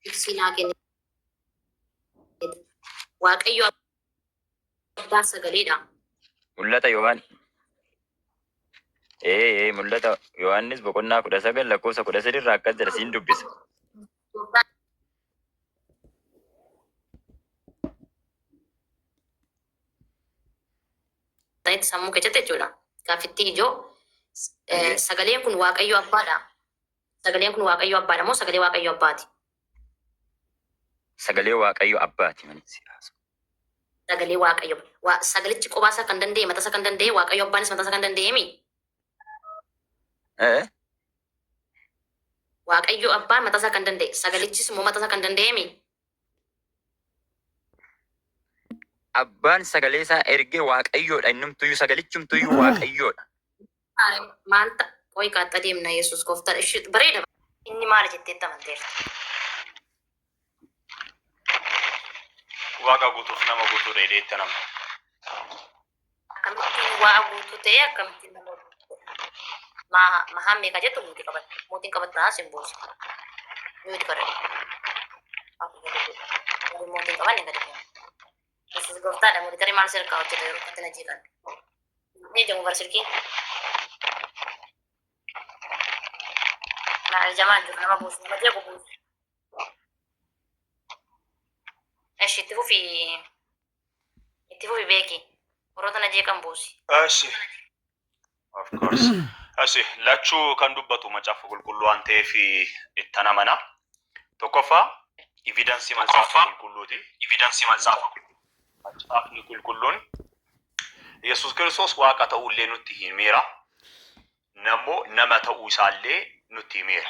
ibsinaa kennite. Waaqayyo abbaa sagaleedha. Mul'ata Yohaan. Mul'ata Yohaannis boqonnaa 19 lakkoofsa 13 irraa akkas jedha siin dubbisa. Sammuu keessatti jechuudha. Gaaffitti ijoo sagaleen kun Waaqayyo abbaadha. Sagaleen kun Waaqayyo abbaadha moo sagalee Waaqayyo abbaati? Sagalee Waaqayyo abbaati manis. Sagalee Waaqayyo. Sagalichi qophaa kan danda'e, mataa isaa kan danda'e, Waaqayyo abbaanis mataa isaa kan danda'eemi. Waaqayyo abbaan mataa isaa kan danda'e, sagalichis immoo mataa isaa kan danda'eemi. Abbaan sagalee isaa ergee Waaqayyoodha. Innumtuyyuu sagalichumtuyyuu Waaqayyoodha. Maanta qoy kaatta deemna Yesuus gooftaadha. Ishee bareeda. Inni maali jetteetti amanteerta? Waaqa guutuuf nama guutuu dheedeetta nama. Akkamittiin waa guutuu ta'e akkamittiin nama guutuu? Mahaan meeqa jettu mootii qabatta. Mootiin qabattaa simboos. Nuti kadhadhu. Mootiin qabanne gadi deema. Yesuus gooftaadha. Mootii tarii maal sirkaa hojjeta yeroo katti na jiran. Ni jamu barsirkiin. Nah, jaman jiru nama buusu. Nama jeequ buusu. Itti fufi beeki. Warroota na jeeqan buusi. Of course. Lachuu kan dubbatu macaafa qulqulluu waan ta'eef itti amana. Tokkoffaa evidensii macaafa qulqulluuti. Macaafni qulqulluun Yesuus Kiristoos waaqa ta'uullee nutti himeera. Nama ta'uu isaallee nutti himeera.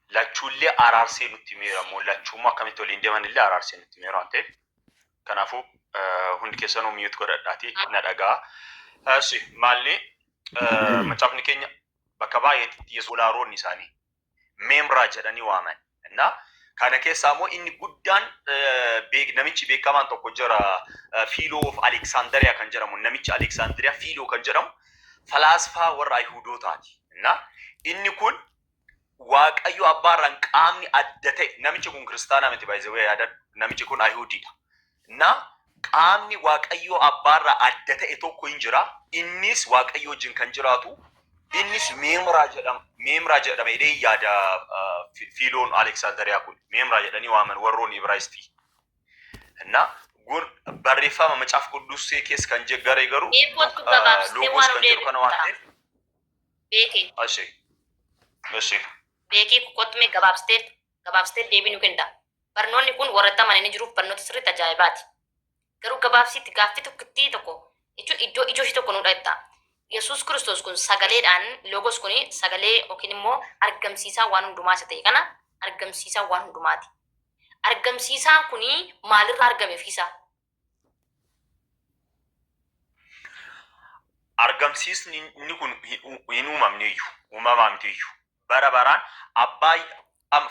Lachuullee araarsee nutti himeera. Lachuummaa akkamitti waliin deeman illee araarsee nutti himeera waan ta'eef. Kanaafuu hundi keessanuu mi'uutu godhadhaati na dhagaa. Maalli macaafni keenya bakka baay'eetti Yesuus olaaroonni isaanii meemraa jedhanii waaman. Kana keessaa immoo inni guddaan namichi beekamaan tokko jira Fiiloo of Aleksaandariyaa kan jedhamu. Namichi Aleksaandariyaa Fiiloo kan jedhamu falaasfaa warra Ayihudootaati. Inni kun Waaqayyo abbaarraan qaamni adda ta'e, namichi kun kiristaanaa miti baay'ee yaada, namichi kun Ayihudiidha. Qaamni Waaqayyo abbaarraa adda ta'e tokko hin jira. Innis Waaqayyo wajjin kan jiraatu. Innis meemraa jedhama jedhee yaada Fiiloon Aleksaandariyaa kun. Meemraa jedhanii waaman warroonni Ibraayistii. Barreeffama macaafa qulqulluu keessa kan garee garuu loogos kan jedhu kana waan ta'eef. Beekii kottumee gabaabsitee deebii nu kenna. Barnoonni kun warra amananii jiruuf barnoota sirriitti ajaa'ibaati. Garuu gabaabsiitti gaaffii tokko jechuun iddoo ijoo ishee tokko nu dhaetta. Yesuus Kiristoos kun sagaleedhaan loogos kun sagalee yookiin immoo argamsiisaa waan hundumaa isa ta'e kana argamsiisaa waan hundumaati. Argamsiisaan kun maalirraa argameefisa? Argamsiisni inni kun hin uumamne iyyuu, uumamaa miti iyyuu. Bara baraan abbaa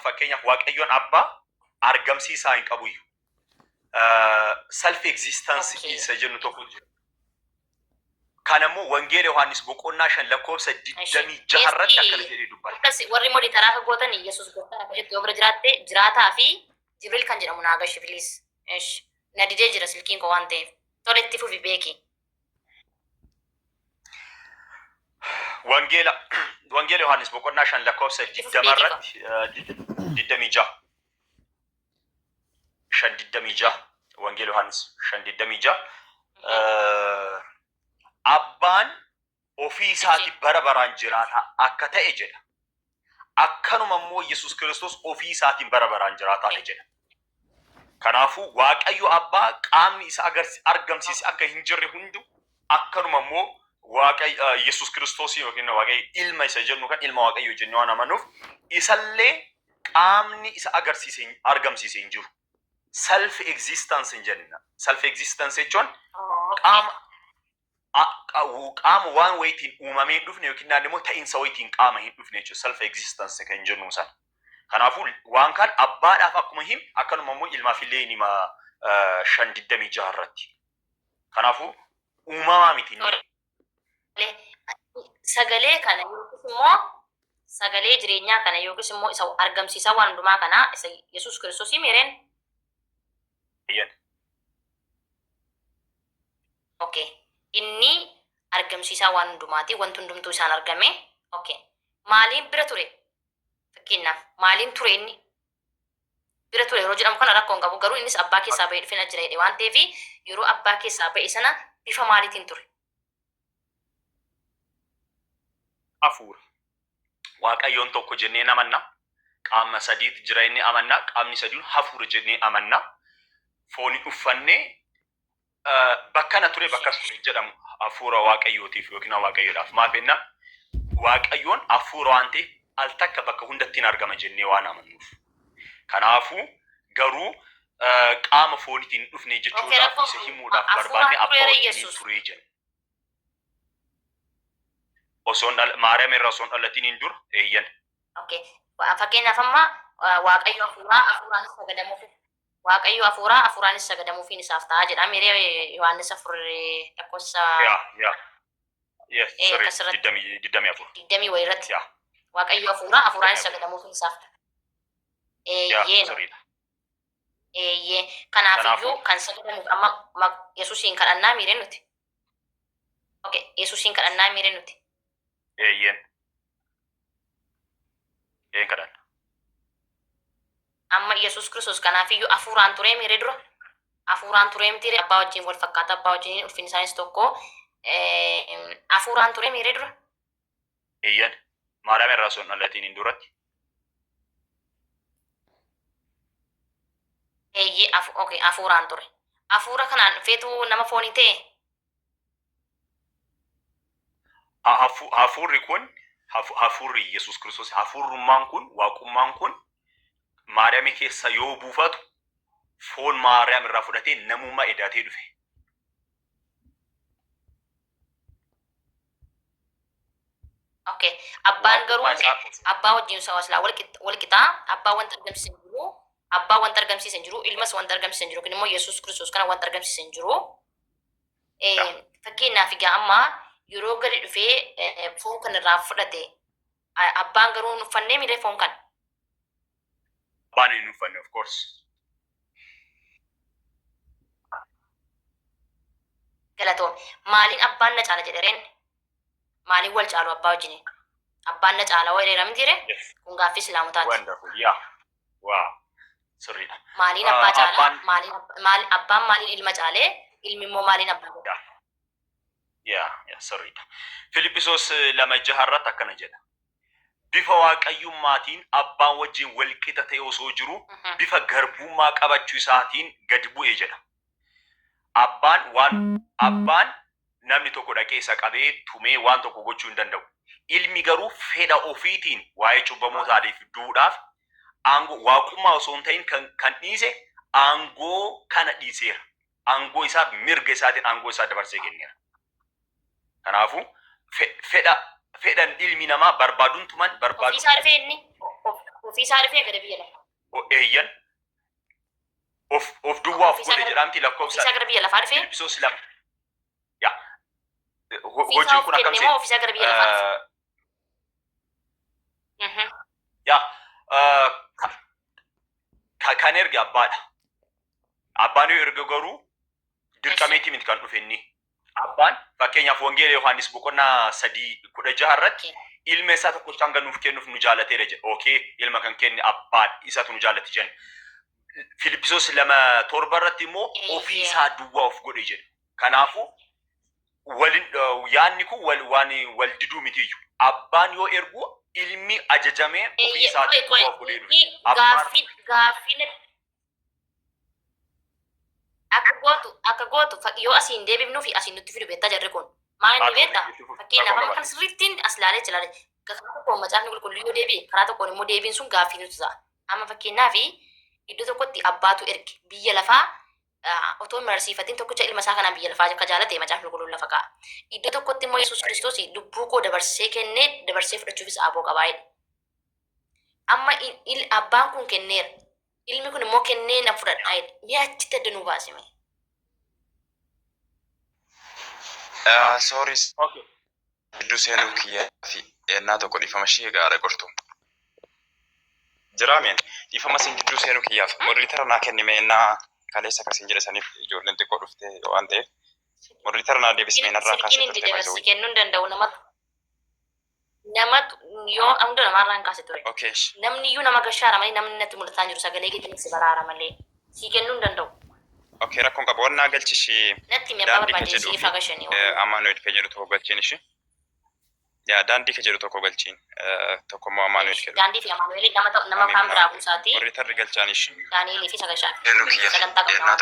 fakkeenyaaf Waaqayyoon abbaa argamsiisaa hin qabu iyyuu. Self existence isa jennu tokko jira. Kanammoo wangeela Yohaannis boqonnaa 5 lakkoofsa 26 irratti akkana jedhee dubbata. Warri modii taraa gootan Yesuus gooftaan akka jettu yoo bira jiraatte jiraataa fi Jibriil kan jedhamu naa gashi biliis. Na didee jira silkiin koo waan ta'eef. Tole itti fufi beeki. Wangeela Yohaannis boqonnaa 5 lakkoofsa 20 irratti 26. 5:26 wangeela Yohaannis 5:26 abbaan ofii isaatii bara baraan jiraata akka ta'e jedha. Akkanuma immoo Yesuus Kiristoos ofii isaatiin bara baraan jiraataa jedha. Kanaafuu Waaqayyo abbaa qaamni isa argamsiise akka hin jirre hundu akkanuma immoo Yesuus Kiristoos yookiin Waaqayyo ilma isa jennu kan ilma Waaqayyo jennee waan amanuuf isallee qaamni isa argamsiise hin jiru. Self existence in jenna. Self existence jechuun qaama waan wayitiin uumamee hin dhufne yookiin immoo ta'iinsa wayitiin qaama hin dhufne jechuudha. Self existence kan jennu sana. Kanaafuu waan kan abbaadhaaf akkuma him akkanuma immoo ilmaaf illee nima 5:26 irratti. Kanaafuu uumamaa miti. Sagalee kana yookiis immoo sagalee jireenyaa kana yookiis immoo isa argamsiisaa waan hundumaa kana isa Yesuus Kiristoos mireen. Eeyyan. Okay. Inni argamsiisaa waan hundumaati. Wanti hundumtuu isaan argame. Okay. Maaliin bira ture? Fakkeenyaaf maaliin ture inni? Bira ture yeroo jedhamu kana rakkoon qabu garuu innis abbaa keessaa ba'ee dhufee jira jedhe waan ta'eef yeroo abbaa keessaa ba'e sana bifa maaliitiin ture? Hafuura. Waaqayyoon tokko jennee amanna. Qaama sadiitu jira inni amanna. Qaamni sadiin hafuura jennee amanna. Fooni uffannee bakka na ture bakka ture jedhamu hafuura waaqayyootiif yookiin waaqayyoodhaaf maaf jenna waaqayyoon hafuura waan ta'eef al takka bakka hundattiin argama jennee waan amannuuf. Kanaafuu garuu qaama foonitiin dhufne jechuudhaaf isa himuudhaaf barbaanne abbaa wajjin turee jenna. Maariyaam irraa osoo hin dhalatiin hin dura eeyyan. Okay. Fakkeenyaaf amma waaqayyo hafuuraa hafuuraanis sagadamuuf waaqayyo hafuuraa hafuuraanis sagadamuufiin isaaf ta'a jedha. Miree Yohaannis 4 lakkoofsa. Yes, sorry. Diddamii wayirratti. Waaqayyo hafuuraa hafuuraanis sagadamuufiin isaaf ta'a. Eeyyee. Kanaafiyyuu kan sagadamuuf amma Yesuusiin kadhannaa miree nuti. Okay. Yesuusiin kadhannaa miree nuti. Eeyyen kadhanna. Amma Yesuus Kiristoos kanaafiyyuu hafuuraan turee miree dura. Hafuuraan turee miti abbaa wajjin wal fakkaata abbaa wajjin ulfinni isaanis tokko hafuuraan turee miree dura. Eeyyen Maariyaam irraa osoo hin dhalatiin hin duratti. Eeyyee hafuuraan ture. Hafuura kanaan dhufeetu nama foonii ta'e. Hafuurri kun hafuurri Yesuus Kiristoos hafuurummaan kun waaqummaan kun Maariyaam keessa yoo buufatu foon Maariyaam irraa fudhatee namummaa edaatee dhufe. Okay. Abbaan garuu abbaa wajjin sawaslaa wal qixaa abbaa wanta argamsiisan jiru abbaa wanta argamsiisan jiru ilmas wanta argamsiisan jiru kun immoo Yesuus Kiristoos kana wanta argamsiisan jiru. Fakkeenyaaf egaa amma yeroo gadi dhufee foon kan irraa fudhate abbaan garuu hin uffannee miree foon kan. Abbaan hin uffanne of course. Galatoon maaliin abbaan na caala jedhareen maaliin wal caalu abbaa wajjin abbaan na caala wal dheeram jire kun gaaffii islaamotaati. Wonderful. Wow. Sirriidha. Maaliin abbaa caala maaliin abbaan maaliin ilma caalee ilmi immoo maaliin abbaa godha. Sirriidha. Filiphisiyoos 2:6 akkana jedha. Bifa waaqayyummaatiin abbaan wajjin wal qixa ta'e osoo jiru bifa garbummaa qabachuu isaatiin gad bu'ee jedha. Abbaan namni tokko dhaqee isa qabee tumee waan tokko gochuu hin danda'u. Ilmi garuu fedha ofiitiin waa'ee cubbamootaatiif duudhaaf aangoo waaqummaa osoo hin ta'in kan dhiise aangoo kana dhiiseera. Aangoo isaa mirga isaatiin aangoo isaa dabarsee kenneera. Kanaafuu fedhan ilmi namaa barbaadumtumaan barbaadu. Ofiisaa dhufee inni ofiisaa dhufee gara biyya lafaa. Eeyyan of duwwaa of godhe jedhamti lakkoofsa. Ofiisaa gara biyya lafaa dhufee. Filiphisiyoos 2. Hojiin kun akkam seetu? Ofiisaa gara biyya lafaa kan erge abbaadha. Abbaan yoo erge garuu dirqameetii miti kan dhufe inni. Abbaan fakkeenyaaf wangeela Yohaannis 3:16 irratti ilma isaa tokkochaan kan nuuf kennuuf nu jaalateera jedha. Okay, ilma kan kenne abbaan isatu nu jaalate jenna. Filiphisiyoos 2:7 irratti immoo ofii isaa duwwaa of godhe jedha. Kanaafuu yaanni kun wal diduu mitiyyuu. Abbaan yoo ergu ilmi ajajamee ofii isaa duwwaa of godhe dhufe. Gaaffiin akka gootu yoo asiin deebifnuu fi asiin nutti fidu beektaa jarri kun maal inni beektaa fakkeenyaaf amma kan sirriittiin as ilaalee jira karaa tokkoon macaafni qulqulluu yoo deebi'e karaa tokkoon immoo deebiin sun gaaffii nuti ta'a amma fakkeenyaaf iddoo tokkotti abbaatu erge biyya lafaa otoo marsiifatiin tokkicha ilma isaa kanaan biyya lafaa akka jaalate macaafni qulqulluun lafa ka'a iddoo tokkotti immoo Yesuus Kiristoos lubbuu koo dabarsee kennee dabarsee fudhachuufis aboo qabaa'edha amma abbaan kun kenneera ilmi kun immoo kennee na fudhadhaa jedhe mi'a achitti adda nuu baasime. Sorry. Okay. Hedduu seenuu kiyyaa fi ennaa tokko dhiifama ishee gaara gortu. Jiraameen dhiifama sin gidduu seenuu kiyyaaf moderatora naa kennime ennaa kaleessa akkasiin jedhe saniif ijoolleen xiqqoo dhufte waan ta'eef moderatora naa deebismee narraa kaasee turte baay'ee. Kennuu danda'u namatu yoo amdu namarraan kaase ture. Okay. Namni iyyuu nama gashaara malee namni natti mul'ataa jiru sagalee geejjiba si baraara malee si kennuu hin danda'u. Okay, rakkoon qaba. Wannaa galchishi Natti mi abbaa barbaade si ifa gashanii. Amaanuel ka jedhu tokko galchiin ishi. Yaa daandii ka jedhu tokko galchiin. Tokko immoo Amaanuel jedhu. Daandii fi Amaanuel nama kaan biraa buusaati. Moderatorri galchaan ishi. Daaniilii fi sagashaan. Sagantaa qabna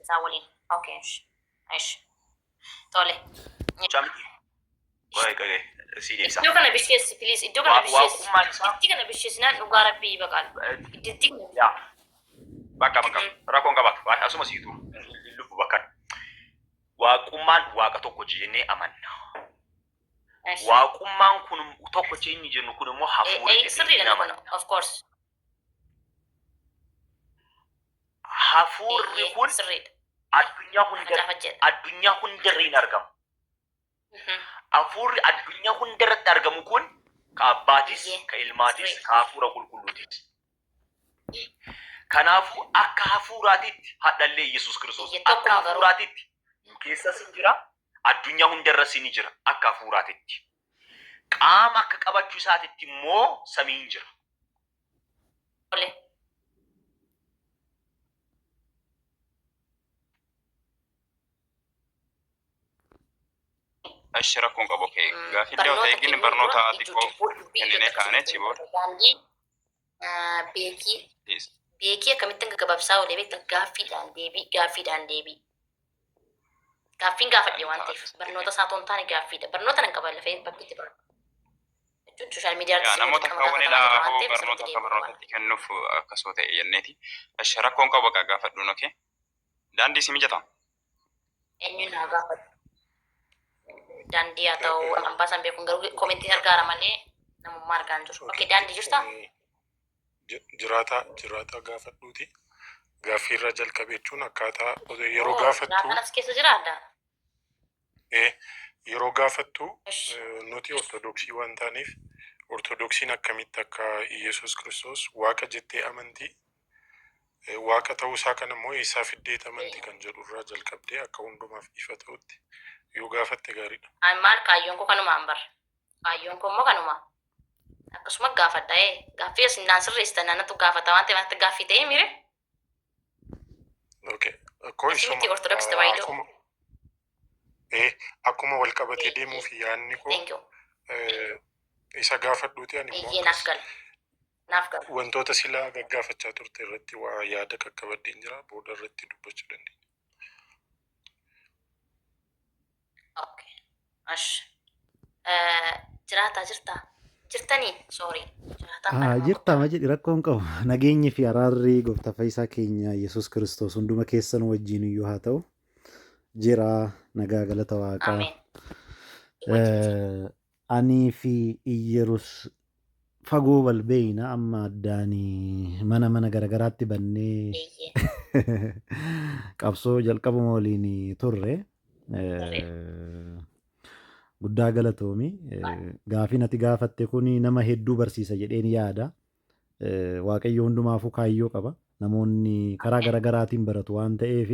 isaa waliin. Okay. Ish. Tole. Baay'ee si deebisa. Iddoo kana bisheessi please. Iddoo kana bisheessi. Itti kana bisheessinaan dhugaa rabbii baqaan. Itti Yaa. Bakka rakkoon qaba. Asuma siitu lubbu bakka. Waaqummaan waaqa tokko jennee amanna. Waaqummaan kun tokko jennee jennu kun immoo hafuura sirriidha kun of course. Hafuurri kun sirriidha. addunyaa hundarra hin argamu. Hafuurri addunyaa hundarratti argamu kun ka abbaatis, ka ilmaatis, ka hafuura qulqulluutis. Kanaafuu akka hafuuraatitti hadhallee Yesuus Kiristoos akka hafuuraatitti keessas hin jira, addunyaa hundarras ni jira akka hafuuraatitti. Qaama akka qabachuu isaatitti immoo samiin jira. Ashi rakkoon qabu kee gaaffii dhiyoo ta'e gini barnoota xiqqoo kennine kaane chiboodha. Beekii akkamittiin gabaabsaa olee beektan gaaffiidhaan deebii. Gaaffiin gaafadhe waan ta'eef barnoota isaa toon taane gaaffiidha. Barnoota nan qaba lafee bakkitti bara. Jechuun sooshaal miidiyaa namoota kaawwanidha hoo barnoota akka barnootatti kennuuf akkasoo ta'e jenneeti. Ashi rakkoon qabu gaafadhuun okee. Daandii si mijataa? Eenyuun haa gaafadhu. Daandii haa ta'u ambaasaan beekuun garuu koomentiin argaara malee namummaa argaan jiru. Okey daandii jirtaa? Jiraata gaafadhuuti. Gaaffii irra jalqabe jechuun akkaataa yeroo gaafattu. Kanas keessa jira adda. Yeroo gaafattu nuti ortodoksii waan taaneef ortodoksiin akkamitti akka Yesuus Kiristoos waaqa jettee amantii waaqa ta'uusaa kan immoo eessaa fiddeet amantii kan jedhu irraa jalqabdee akka hundumaaf ifa ta'utti yoo gaafatte gaariidha. Maal kaayyoon koo kanumaan bara. Kaayyoon koo immoo kanuma. Akkasuma gaafadha gaaffii as naan sirreessitan naannatu gaafata waan ta'eef gaaffii ta'ee mire. Okay. Asumatti ortodoksii tawaayidoo. Akkuma wal qabatee deemuu fi yaadni koo isa gaafadhuuti ani immoo naaf gala. Wantoota silaa gaggaafachaa turte irratti waa yaada qaqqabadheen jira booda irratti dubbachuu dandeenya. Okay. Jiraataa jirtaa? Jirtanii? Sorry. Jirta ma jedhi rakkoon qabu nageenyi fi araarri gooftaa fayyisaa keenya Yesuus Kiristoos hunduma keessan wajjin iyyuu haa ta'u jira nagaa galata waaqaa. Anii fi Iyyerus fagoo balbeeyna amma addaanii mana garagaraatti bannee qabsoo jalqabuma waliin turre. Guddaa galatoomi. Gaafiin ati gaafatte kuni nama hedduu barsiisa jedheen yaada. Waaqayyo hundumaafuu kaayyoo qaba. Namoonni karaa garagaraatiin baratu waan ta'eef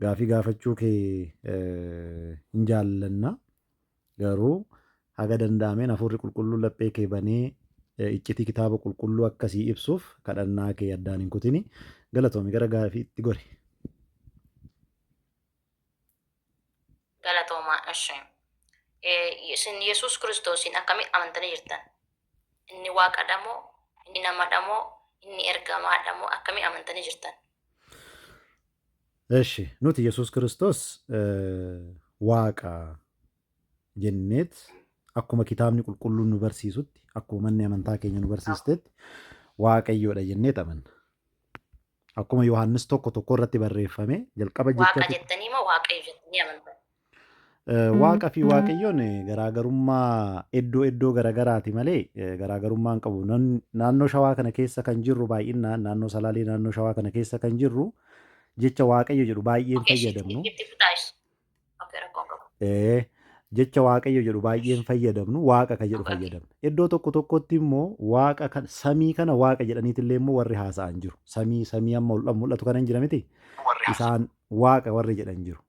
gaafii gaafachuu kee hin jaallanna. Garuu haga danda'ameen hafuurri qulqulluu laphee kee banee iccitii kitaaba qulqulluu akkasii ibsuuf kadhannaa kee addaan hin kutini. Galatoomi gara gaafiitti gori. Galatoomaa ishee. Isin Yesuus Kiristoosin akkamiin amantanii jirtan? Inni waaqadha moo? Inni namadha moo? Inni ergamaadha moo? Akkamiin amantanii jirtan? Eshi nuti Yesuus Kiristoos waaqa jenneet akkuma kitaabni qulqulluun nu barsiisutti akkuma manni amantaa keenya nu barsiistetti waaqayyoodha jenneet amanna. Akkuma Yohaannis tokko irratti barreeffame jalqaba jecha waaqa jettanii moo waaqayyo jettanii amantan? Waaqa fi waaqayyoon garaagarummaa iddoo garagaraati malee garaagarummaan qabu. Naannoo Shawaa kana keessa kan jirru baay'inaan naannoo Salaalee naannoo Shawaa kana keessa kan jirru jecha waaqayyo jedhu baay'een fayyadamnu. jecha waaqayyo jedhu baay'een fayyadamnu waaqa ka jedhu fayyadamna. Iddoo tokko tokkotti immoo waaqa kan samii kana waaqa jedhaniitillee immoo warri haasa'an jiru. Samii amma mul'atu kana hin jira miti. Isaan waaqa warri jedhan jiru.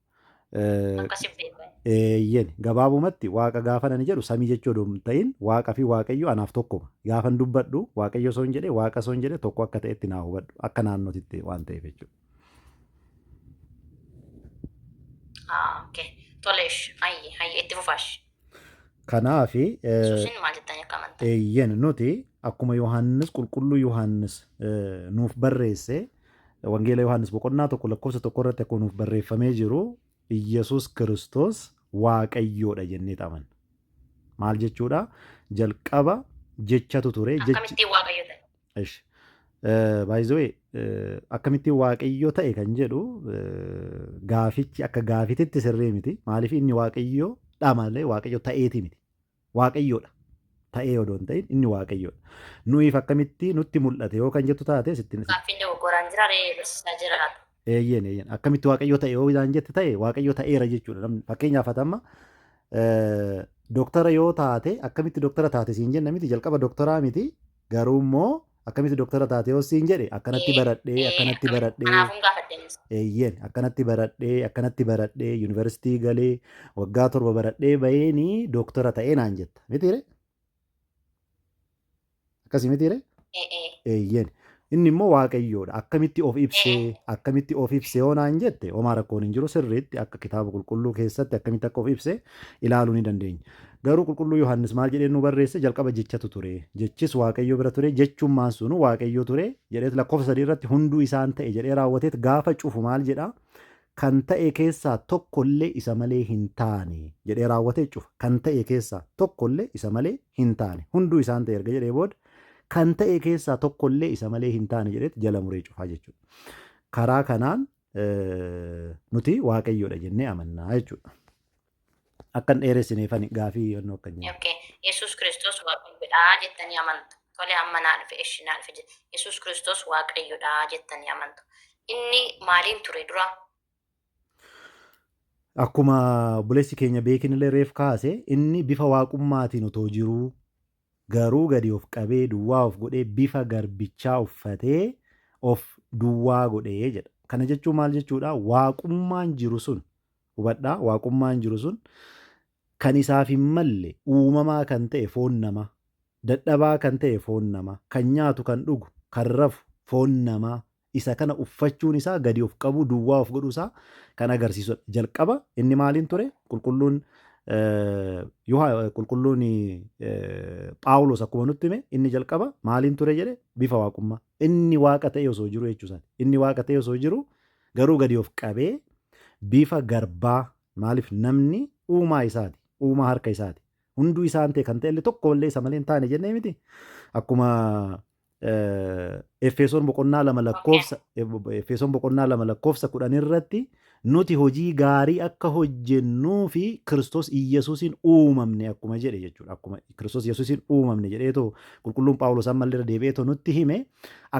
Akkasiif beekan. Eeyyen gabaabumatti waaqa gaafa nani jedhu samii jechuu odoo hin ta'in waaqa fi waaqayyo anaaf tokkuma. Gaafan dubbadhu waaqayyo soon jedhe waaqa soon jedhe tokko akka ta'etti naa hubadhu akka naannootitti waan ta'eef jechuudha. Okay. Toleesh. Hayye itti fufaash. Kanaafi Yesuusin maal jettanii akka amantan? eeyyen nuti akkuma Yohaannis qulqulluu Yohaannis nuuf barreesse wangeela Yohaannis boqonnaa tokko lakkoofsa tokko irratti akkuma nuuf barreeffamee jiru Iyyasuus Kiristoos Waaqayyoodha jennee amanna. Maal jechuudha? Jalqaba jechatu ture. Akkamittiin waaqayyo ta'e? By the way, akkamittiin waaqayyo ta'e kan jedhu gaafichi akka gaafititti sirrii miti. Maaliif inni waaqayyo malee waaqayyo ta'eeti miti. Waaqayyoodha. Ta'ee odoo hin ta'in inni waaqayyoodha. Nuyiif akkamitti nutti mul'ate yoo kan jettu taate sittiin. Gaaffiin dogoggoraan jira ree barsiisaa jira. Eeyyen akkamitti waaqayyo ta'e yoo isaan jette ta'e waaqayyo ta'eera jechuudha. Fakkeenyaaf atamma doktara yoo taate akkamitti doktara taate siin jenna miti jalqaba doktoraa miti garuu immoo akkamitti doktara taate yoo siin jedhe akkanatti baradhee akkanatti baradhee Kanaafuu gaafaddenis. eeyyen akkanatti baradhee yuunivarsiitii galee waggaa 7 baradhee baheeni doktara ta'ee naan jetta mitiire akkasii mitiire eeyyen inni immoo waaqayyoodha akkamitti of ibsee yoo naan jette homaa rakkoon hin jiru sirriitti akka kitaaba qulqulluu keessatti akkamitti akka of ibsee ilaaluu ni dandeenya. Garuu qulqulluu Yohaannis maal jedhee nu barreesse jalqaba jechatu ture jechis waaqayyo bira ture jechummaan sunu waaqayyo ture jedheet lakkoofsa 3 irratti hunduu isaan ta'e jedhee raawwateet gaafa cufu maal jedhaa kan ta'e keessaa tokkollee isa malee hin taane jedhee raawwatee cufa kan ta'e keessaa tokkollee isa malee hin taane hunduu isaan ta'e erga jedhee booda kan ta'e keessaa tokkollee isa malee hin taane jedheet jala muree cufaa jechuudha. Karaa kanaan nuti waaqayyoodha jennee amannaa jechuudha. Akkan dheeressineefani gaafii yonnoo akka jiru. Yesuus Kiristoos waaqayyoodha jettanii amantu. Tole amma naa dhufe eshi naa dhufe jedhe. Yesuus Kiristoos waaqayyoodha jettanii amantu. Inni maaliin ture dura? Akkuma buleessi keenya beekinillee reef kaase inni bifa waaqummaatiin otoo jiruu garuu gadi of qabee duwwaa of godhee bifa garbichaa uffatee of duwwaa godhee jedha. Kana jechuun maal jechuudha? Waaqummaan jiru sun hubadhaa waaqummaan jiru sun kan isaaf hin malle uumamaa kan ta'e foon namaa dadhabaa kan ta'e foon namaa kan nyaatu kan dhugu kan rafu foon namaa isa kana uffachuun isaa gadi of qabu duwwaa of godhuu isaa kan agarsiisudha. Jalqaba inni maaliin ture? Qulqulluun Phaawulos akkuma nutti hime inni jalqaba maaliin ture jedhe bifa waaqummaa. Inni waaqa ta'e osoo jiru jechuusaati. Inni waaqa ta'e osoo jiru garuu gadi of qabee bifa garbaa maaliif namni uumaa isaati. Uumaa harka isaati. Hunduu isaan ta'e kan ta'ellee tokkollee isa malee hin taane jennee miti. Akkuma Efesoon boqonnaa 2 lakkoofsa 10 irratti nuti hojii gaarii akka hojjennuu fi Kiristoos Iyyasuusin uumamne akkuma jedhe jechuudha. Akkuma Kiristoos Iyyasuusin uumamne jedheetoo qulqulluun Phaawulos ammallee deebi'eetoo nutti hime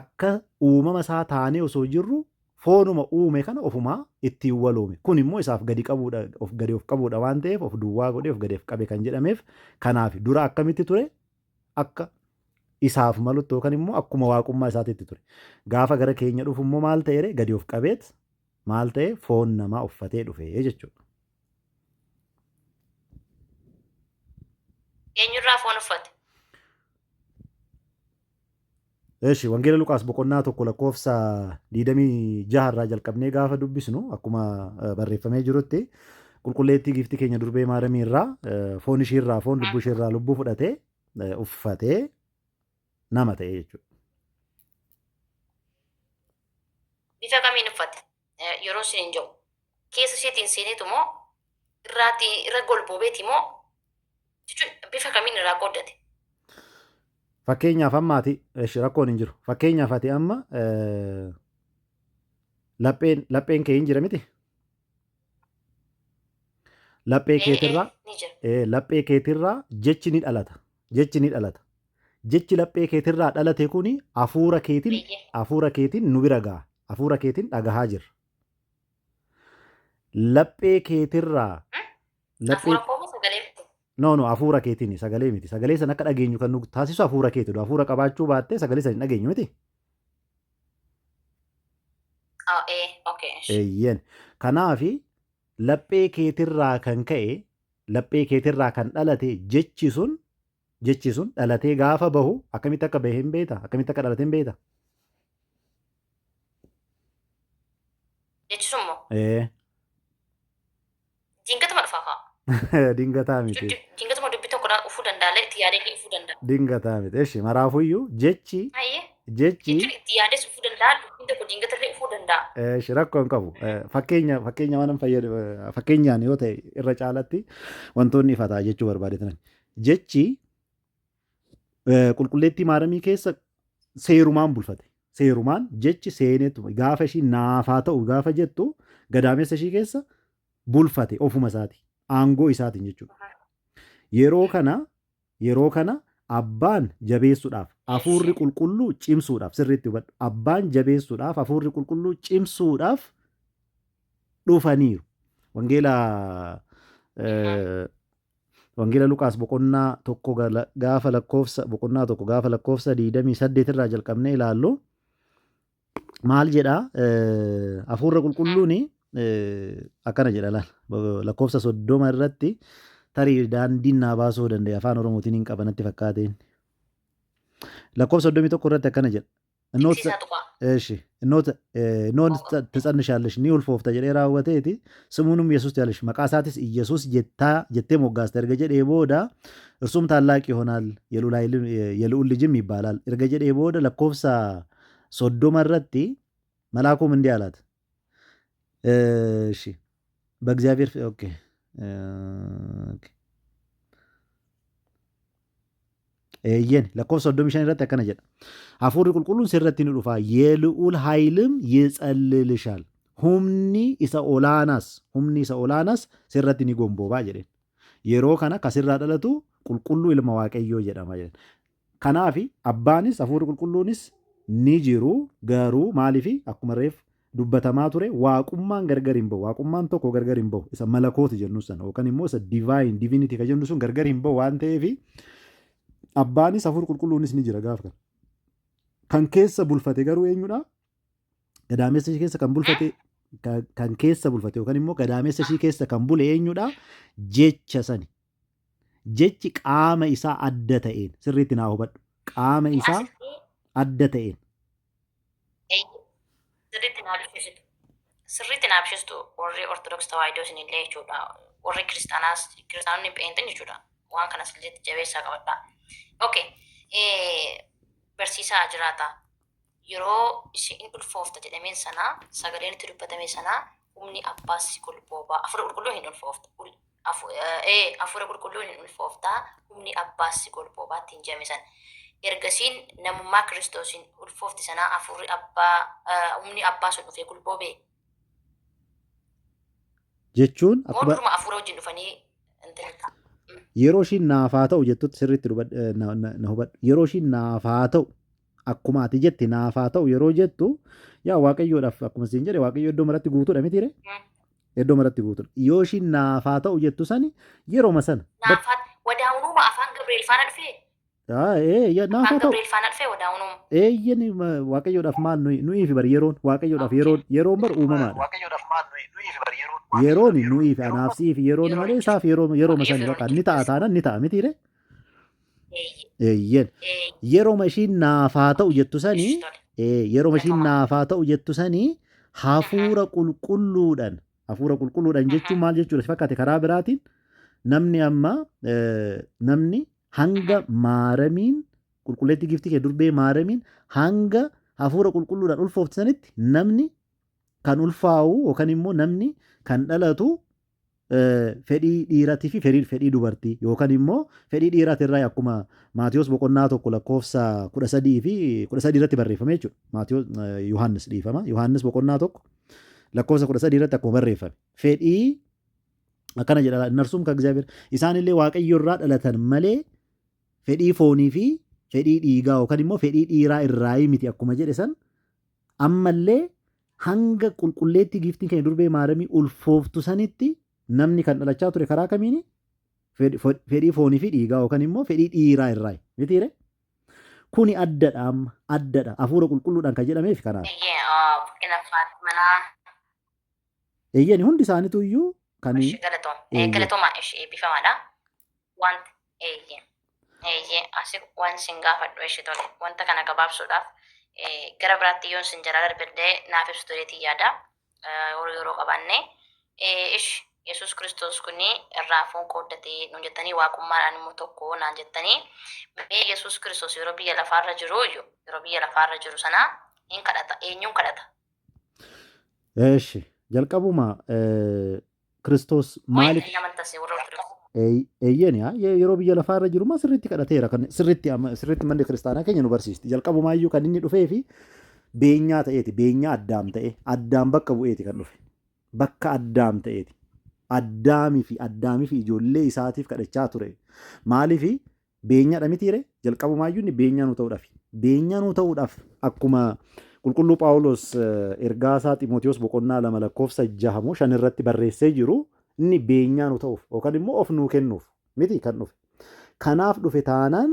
akka uumama isaa taanee osoo jirru foonuma uume kana ofumaa ittiin waluume. Kun immoo isaaf gadi of qabuudha waan ta'eef of duwwaa godhee of gadi of qabe kan jedhameef kanaaf dura akkamitti ture? Akka isaaf malutti yookaan immoo akkuma waaqummaa isaatiitti ture. Gaafa gara keenya dhufu immoo maal ta'e gadi of qabeet maal ta'e foon namaa uffatee dhufe jechuudha. Eenyurraa foon uffate? Eeshi wangeela Luqaas boqonnaa 1 lakkoofsa 26 irraa jalqabnee gaafa dubbisnu akkuma barreeffamee jirutti qulqulleettii giftii keenya durbee maaramii irraa foon ishiirraa foon lubbuu ishiirraa lubbuu fudhatee uffatee nama ta'e jechuudha. Bifa kamiin uffate? Yeroo isin hin jiru. Keessa isheetiin seeneetu moo irra golboobeeti moo jechuun bifa kamiin irraa qooddate? Fakkeenyaaf ammaati rakkoon hin jiru. Fakkeenyaaf ati amma lapheen kee hin jira miti? Laphee keetirraa jechi ni dhalata. Jechi laphee keetirraa dhalate kuni hafuura keetiin nu bira ga'a. Hafuura keetiin dhagahaa jirra. Laphee keetirraa Hafuura koo sagalee No, hafuura keetiin sagalee miti. Sagalee sana akka dhageenyu kan nu taasisu hafuura keetidha. Hafuura qabaachuu baattee sagalee sana hin dhageenyu miti. Okay. Eeyyen. Kanaafi laphee keetirraa kan ka'e, laphee keetirraa kan dhalate jechi sun dhalatee gaafa bahu akkamitti akka bahe hin beekta? Akkamitti akka dhalate hin beekta? Jechi sun moo Ee. dingatuma dhufaa kaa? Dingataa miti. Dingatuma dubbii tokkodhaan dhufuu danda'a, itti yaadee dhufuu danda'a. Dingataa miti. Eshi maraafuyyuu jechi Jechuun itti yaadee dhufuu danda'a, dubbiin tokko dingatallee dhufuu danda'a. eshi rakkoo hin qabu. Fakkeenya waan fayyadu fakkeenyaan yoo ta'e irra caalatti wantoonni ifataa jechuu barbaadetan. Jechi qulqulleettii maaramii keessa seerumaan bulfate. Seerumaan jechi seenetu gaafa ishii naafaa ta'u gaafa jettu gadaamessa ishii keessa bulfate ofuma isaati. Aangoo isaatiin jechuudha. Yeroo kana abbaan jabeessuudhaaf hafuurri qulqulluu cimsuudhaaf sirriitti hubadhu. Abbaan jabeessuudhaaf hafuurri qulqulluu cimsuudhaaf dhufaniiru. Wangeela Luqaas boqonnaa tokko gaafa lakkoofsa 28 irraa jalqabnee ilaallu maal jedhaa hafuurri qulqulluun akkana jedha lakkoofsa 30 irratti tarii daandiin naa baasuu danda'e afaan oromootiin hin qabanatti fakkaateen. Lakkoofsa 31 irratti akkana jedha. Innoon ትጸንሻለሽ ni ulfoofta jedhee raawwateeti ስሙንም ኢየሱስ ትያለሽ መቃሳትስ ኢየሱስ jettee moggaasta erga jedhee booda እርሱም ታላቅ ይሆናል የልዑል ልጅም ይባላል erga jedhee booda lakkoofsa 30 irratti መልአኩም እንዲህ አላት እሺ በእግዚአብሔር ኦኬ Eeyyen lakkoofsa 35 irratti akkana jedha. Hafuurri qulqulluun sirratti ni dhufa. Yelu'ul haayilum yixallilishal. Humni isa olaanaas sirratti ni gomboobaa jedheen. Yeroo kana kasirraa dhalatu qulqulluu ilma waaqayyoo jedhama jedhen. Kanaafi abbaanis hafuurri qulqulluunis ni jiru garuu maaliifi akkuma reef dubbatamaa ture waaqummaan gargar hin bahu. Waaqummaan tokko gargar hin bahu. Isa malakooti jennu sana yookaan immoo isa divinity kan jennu sun gargar hin bahu waan ta'eefi abbaanis hafuurri qulqulluunis ni jira gaafa kana. Kan keessa bulfate garuu eenyudha? Gadaamessa ishii keessa kan keessa bulfate yookaan immoo gadaamessa ishii keessa kan bule eenyudha? Jecha sani. Jechi qaama isaa adda ta'een sirriitti naa hubadhu. Qaama isaa adda ta'een. Sirriitti naa bisheessitu warri Ortodoksii Tawaahidoo isinillee jechuudha. Warri kiristaanonni beektan jechuudha. Waan kanas jabeessaa qabadhaa. Okay. Barsiisaa jiraata. Yeroo isin ulfoofta jedhameen sana sagaleen itti dubbatame sana humni abbaas si golboobaa. Hafuura qulqulluu hin ulfoofta. Hafuura qulqulluu hin ulfoofta. Humni abbaas si golboobaa ittiin jedhame sana. Ergasiin namummaa kiristoosiin ulfoofti sana hafuurri humni abbaa sun dhufee golboobee. Jechuun Mooduruma hafuura wajjin dhufanii intalata. yeroo ishiin naafaa ta'u jettutti sirriitti na hubadhu. Yeroo ishiin naafaa ta'u akkuma ati jetti naafaa ta'u yeroo jettu yaa waaqayyoodhaaf akkuma siin jedhe waaqayyo iddoo maratti guutuudha mitiire? Iddoo maratti guutuudha. Yoo ishiin naafaa ta'u jettu sani yerooma sana. Naafaa wadaa'uunuma afaan Gabriel faana dhufee? Naafaa Afaan ta'u. Gabriel faana dhufee wadaa'uunuma. Eeyyen waaqayyoodhaaf maal nuyiifi bari waaqayyoodhaaf yeroon bar uumamaadha. Yeroon nuyiifi anaaf siif yeroon malee isaaf yerooma sani baqa ni ta'a taanaan ni ta'a mitiire? Eeyyen yerooma ishiin naafaa ta'u jettu sanii yerooma ishiin naafaa ta'u jettu sanii hafuura qulqulluudhaan jechuun maal jechuudha si fakkaate karaa biraatiin namni hanga maaramiin qulqulleetti giftii kee durbee maaramiin hanga hafuura qulqulluudhaan ulfoofti sanitti namni kan ulfaa'u yookaan immoo namni kan dhalatu fedhii dhiiratii fi fedhii dubartii yookaan immoo fedhii dhiiraatirraa akkuma Maatiyos boqonnaa tokko lakkoofsa 13 fi 13 irratti barreeffame jechuudha. Maatiyos Yohaannis dhiifama. Yohaannis boqonnaa tokko lakkoofsa 13 irratti akkuma barreeffame. Fedhii akkana jedha narsum kan እግዚአብሔር isaanillee waaqayyo irraa dhalatan malee fedhii foonii fi fedhii dhiigaa yookaan immoo fedhii dhiiraa irraa miti akkuma jedhe san ammallee hanga qulqulleetti giftiin keenya durbee maaramii ulfooftu sanitti namni kan dhalachaa ture karaa kamiini? fedhii foonii fi dhiigaa yookaan immoo fedhii dhiiraa irraa mitiire kuni addadha amma addadha hafuura qulqulluudhaan kan jedhameef kanaaf. Fakkeenyaaf manaa Eeyyani hundi isaaniitu iyyuu kan galatooma ishee eebbifamaadha. Wanta eeyyee asii waan sin gaafadhu ishee tole wanta kana gabaabsuudhaaf gara biraatti yoon sin jalaa darbee naaf ibsu toleetii yaada yeroo qabaanne ishi Yesuus Kiristoos kuni irraa foon qooddatee nuun jettanii waaqummaadhaan immoo tokko naan jettanii mee Yesuus Kiristoos yeroo biyya lafaarra jiru iyyuu yeroo biyya lafaarra jiru sana hin kadhata eenyuun kadhata? Eeshi jalqabuma Kiristoos maaliif eeyyani yeroo biyya lafaarra jiru maa sirriitti kadhateera kan sirriitti manni kiristaanaa keenya nu barsiisti jalqabumaayyuu kan inni dhufee fi beenyaa ta'eeti beenyaa addaam ta'e addaam bakka bu'eeti kan dhufe bakka addaam ta'eeti addaamii fi ijoollee isaatiif kadhachaa ture maaliif beenyaadha mitiire jalqabumaayyuu inni beenyaa nu ta'uudhaaf akkuma qulqulluu Phaawulos ergaasaa Xiimotewos boqonnaa 2:6 irratti barreessee jiru inni beenyaa nu ta'uuf yookaan immoo of nuu kennuuf miti kan dhufe. Kanaaf dhufe taanaan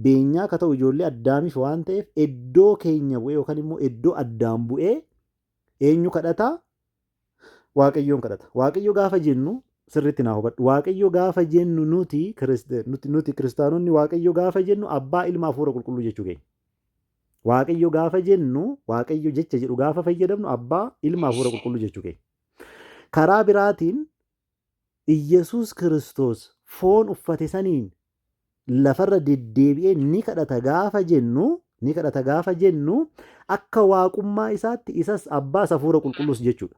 beenyaa ka ta'u ijoollee addaamiif waan ta'eef iddoo keenya bu'ee yookaan immoo iddoo addaan bu'ee eenyu kadhata? Waaqayyoon kadhata. Waaqayyo gaafa jennu sirriitti naa hubadhu. Waaqayyo gaafa jennu nuti kiristaanonni waaqayyo gaafa jennu abbaa ilma hafuura qulqulluu jechuu keenya. Waaqayyo gaafa jennu waaqayyo jecha jedhu gaafa fayyadamnu abbaa ilma hafuura qulqulluu jechuu keenya. Karaa biraatiin Iyyasuus Kiristoos foon uffate saniin lafarra deddeebi'ee ni kadhata gaafa jennu akka waaqummaa isaatti isas abbaas hafuura qulqulluus jechuudha.